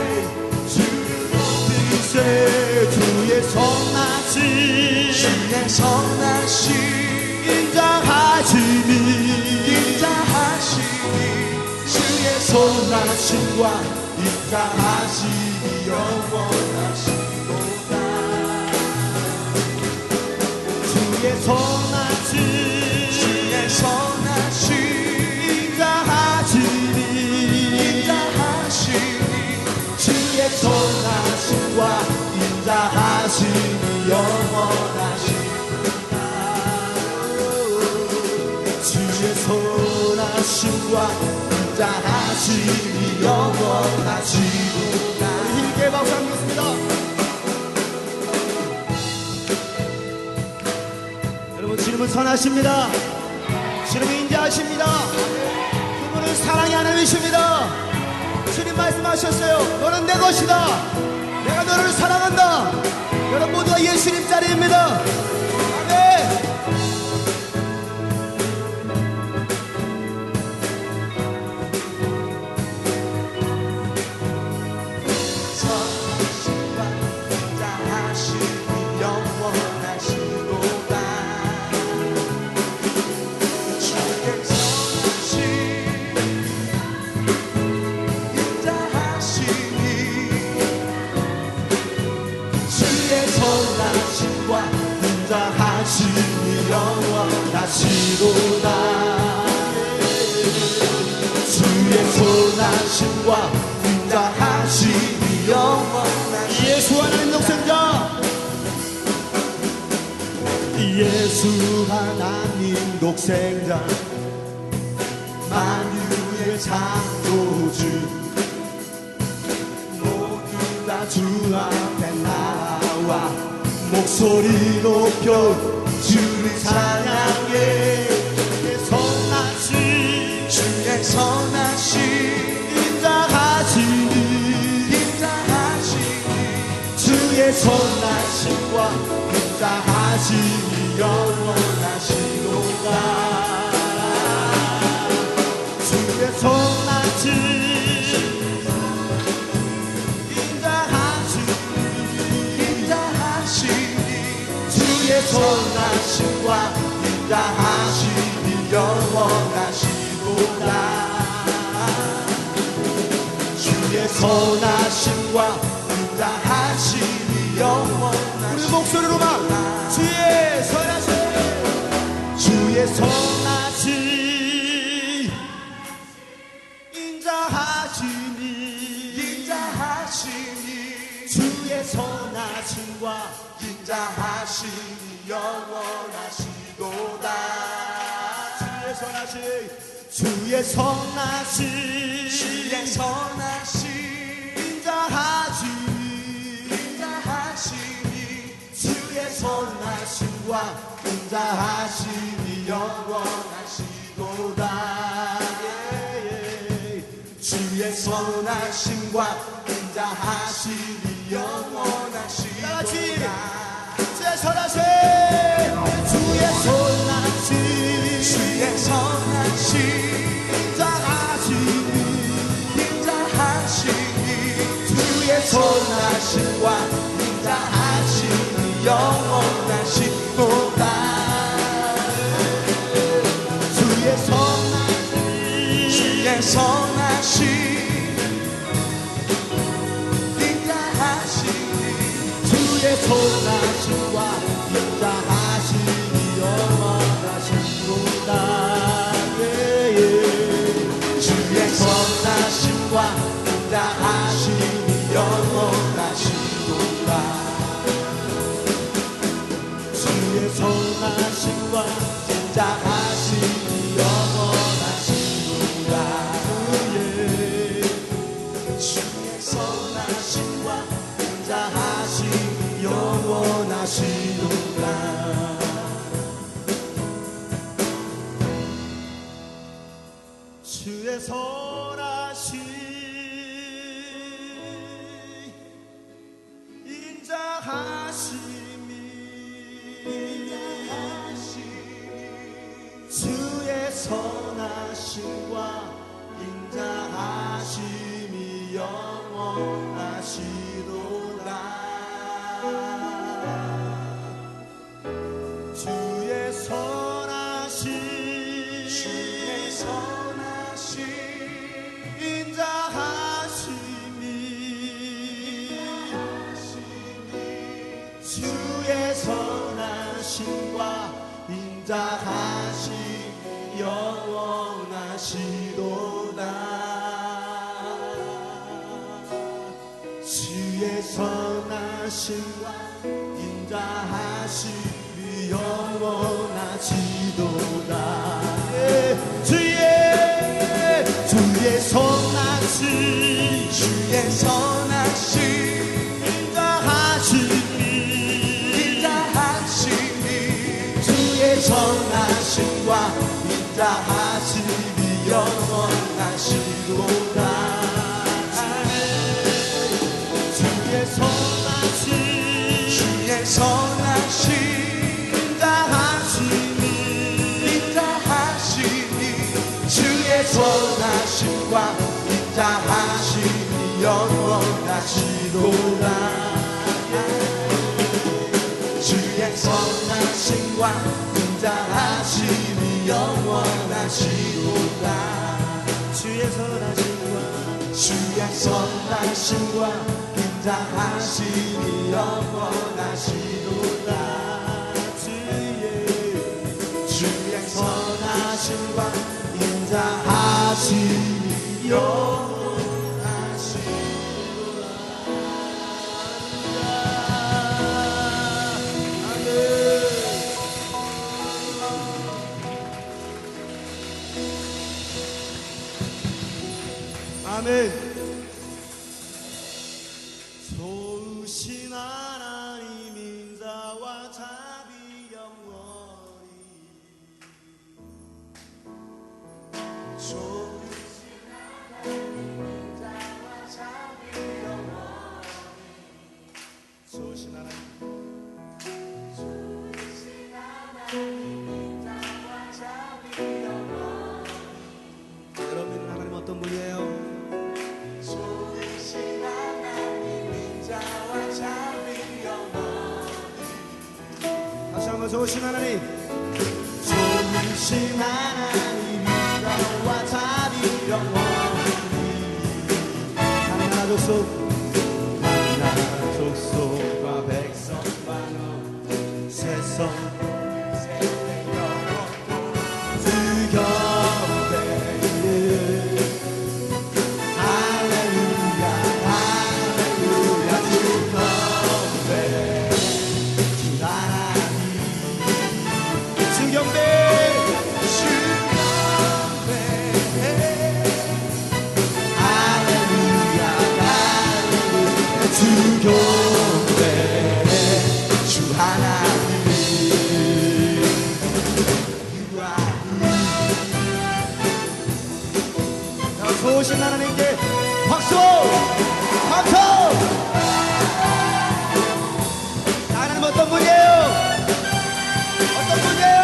주를 높이세. 주의 선하신 인자하심이 주의 선하심과 인자하심이 영원하시도다. 주의 선하신 주의 선하심과 인자하심이 영원하시도다. 주의 선하심과 인자하심이 영원하시도다. 우리 힘있게 박수하겠습니다. 여러분 주님은 선하십니다. 주님은 인자하십니다. 그분은 사랑의 하나님이십니다. 주님 말씀하셨어요. 너는 내 것이다. 내가 너를 사랑한다. 여러분 모두가 예수님 자리입니다. 아멘. 선하심과 인자하심이 영원하시도다. 주의 선하심 주의 선하심과 인자하심이 영원하시도다. 주의 선하심과 인자하심이 영원하시도다. 예수 하나님 독생자, 예수 하나님 독생자, 만유의 창조주 모두 다 주 앞에 나와 목소리 높여 주를 찬양해. 주의 주의 선하심 인자하심이 주의 선하심과 인자하심이 영원하시도다. 주의 선하심 주의 선하심과 인자하심이 영원하시도다. 주의 선하심과 인자하심이 영원하시도다. 우리 목소리로만 주의 선하심, 주의 선하심 인자하심이 주의 선하심과 인자하심이 영원하시도다. 주의 선하심, 주의 선하심, 주의 선하심, 인자하심이 주의 선하심과 인자하심이 영원하시도다. 주의 선하심과 인자하심이 영원하시도다. 주의 선하심, 주의 선하심, 주의 선하심, 인자하심이 주의 선하심과 인자하심이 영원하시도다. 주의 선하심, 주의 선하심, 인자하심이 주의 선하심과 인자하심이 영원하시도다. 주의 선하심과 인자하심이 영원하시도다. 주의 선하심과 인자하심이 영원하시도다. 주의 선하심과 인자하심이 영원하시도다. 주의 선하심, 인자하심이 주의 선하심과 인자하심이 영원하시도다. 주의 선하심, 주의 선하심, 인자하심이 주의 선하심과 인자하심이 영원하시도다. 주의 선하심과 인자하심이 영원하시도다. 주의 선하심, 주의 선하심, 인자하심이 주의 선하심과 인자하심이 영원하시도다. 주의 선하심, 주의 선하심, 인자하심이 주의 선하심과 인자하심이 영원하시도다. 주의 선하심과 인자하심이 영원하시도다. 주의 선하심과, 주의 선하심과 인자하심이 영원하시도다. 주의 선하심과 인자하심이 영원하시도다. 아멘. 좋으신 하나님 인자와 자비 영원히, 좋으신 하나님 인자와 자비 영원히, 좋으신 하나님, 좋으신 하나님 인자와 자비 영원히. 여러분 믿는 하나님 어떤 분이에요? 좋으신 하나님 인자와 자비 영원히. 다시 한번 좋으신 하나님, 좋으신 하나님 인자와 자비 영원히. 하나님 족속, 하나님 족속과 백성과 세성 주 곁에 할렐루야 할렐루야 주 곁에 좋으신 하나님께 박수! 박수! 하나님 어떤 분이에요? 어떤 분이에요?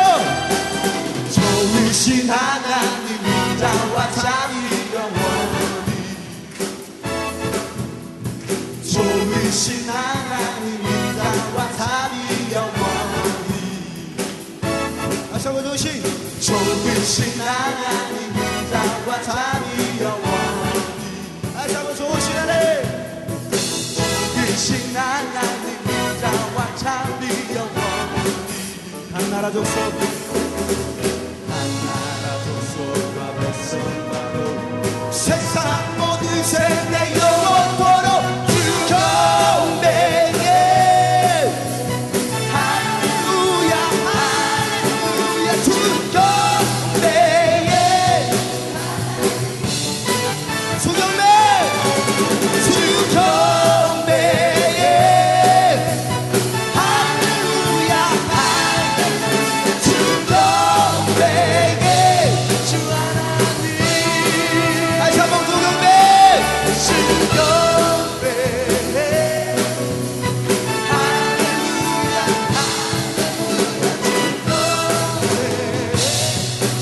좋으신 하나님 인자와 자비 영원히 좋으신 하나님 인자와 자비 영원히 다시 한번 좋으신 좋으신 하나님 인자와 자비 영원히 다시 한번 좋으신 하나님 좋으신 하나님 인자와 자비 영원히 한나라 족속 하나라 족속과 백성마로 세상 모든 세대 영원토록 주 경배해 할렐루야 할렐루야 주 경배해 수경매 주 경배해 할렐루야 할렐루야 주 경배해 주 하나님 다시 한번 수경매 주 경배해 할렐루야 할렐루야 주 경배해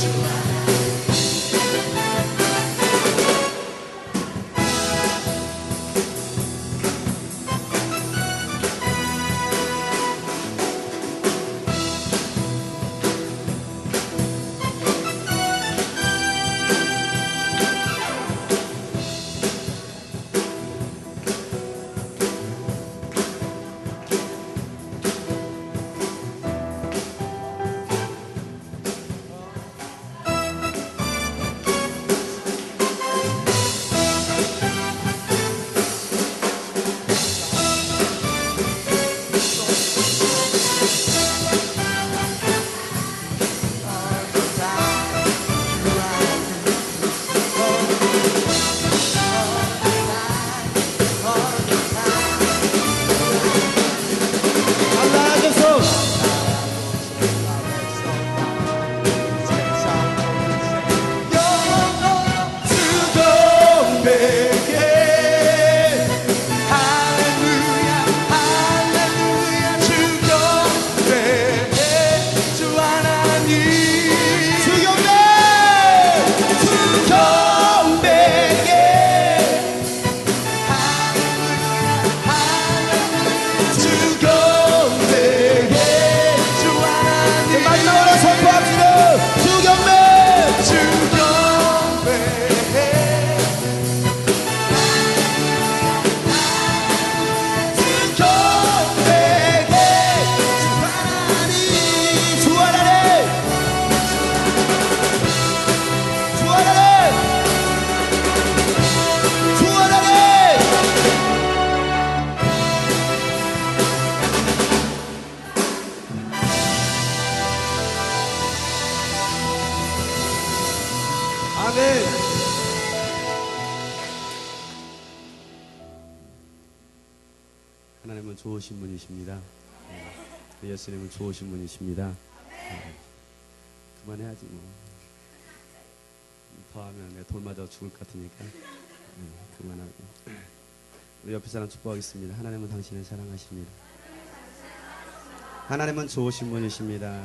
주 하나님 한나라 족속 마지막으로 선포합시다. 수경매 주하나님 주하나님 주하나님 아멘. 하나님은 좋으신 분이십니다. 예수님은 좋으신 분이십니다. 그만해야지 뭐. 더하면 내가 돌 맞아 죽을 것 같으니까 그만하고. 우리 옆에 사람 축복하겠습니다. 하나님은 당신을 사랑하십니다. 하나님은 좋으신 분이십니다.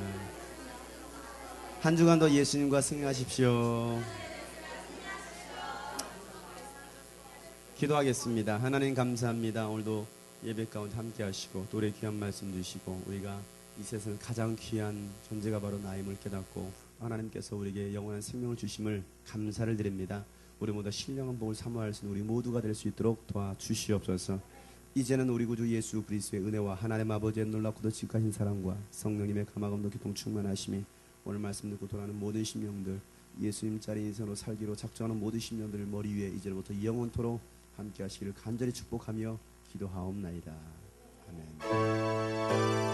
한 주간도 예수님과 승리하십시오. 기도하겠습니다. 하나님 감사합니다. 오늘도 예배 가운데 함께 하시고 또 우리의 귀한 말씀 주시고 우리가 이 세상에 가장 귀한 존재가 바로 나임을 깨닫고 하나님께서 우리에게 영원한 생명을 주심을 감사를 드립니다. 우리 모두 신령한 복을 사모할 수 있는 우리 모두가 될 수 있도록 도와주시옵소서. 이제는 우리 구주 예수 그리스도의 은혜와 하나님 아버지의 놀랍고도 지극하신 사랑과 성령님의 감화감도 기통 충만하심이 오늘 말씀 듣고 돌아가는 모든 심령들 예수님 자리 인생으로 살기로 작정하는 모든 심령들을 머리 위에 이제부터 영원토록 함께 하시기를 간절히 축복하며 기도하옵나이다. 아멘.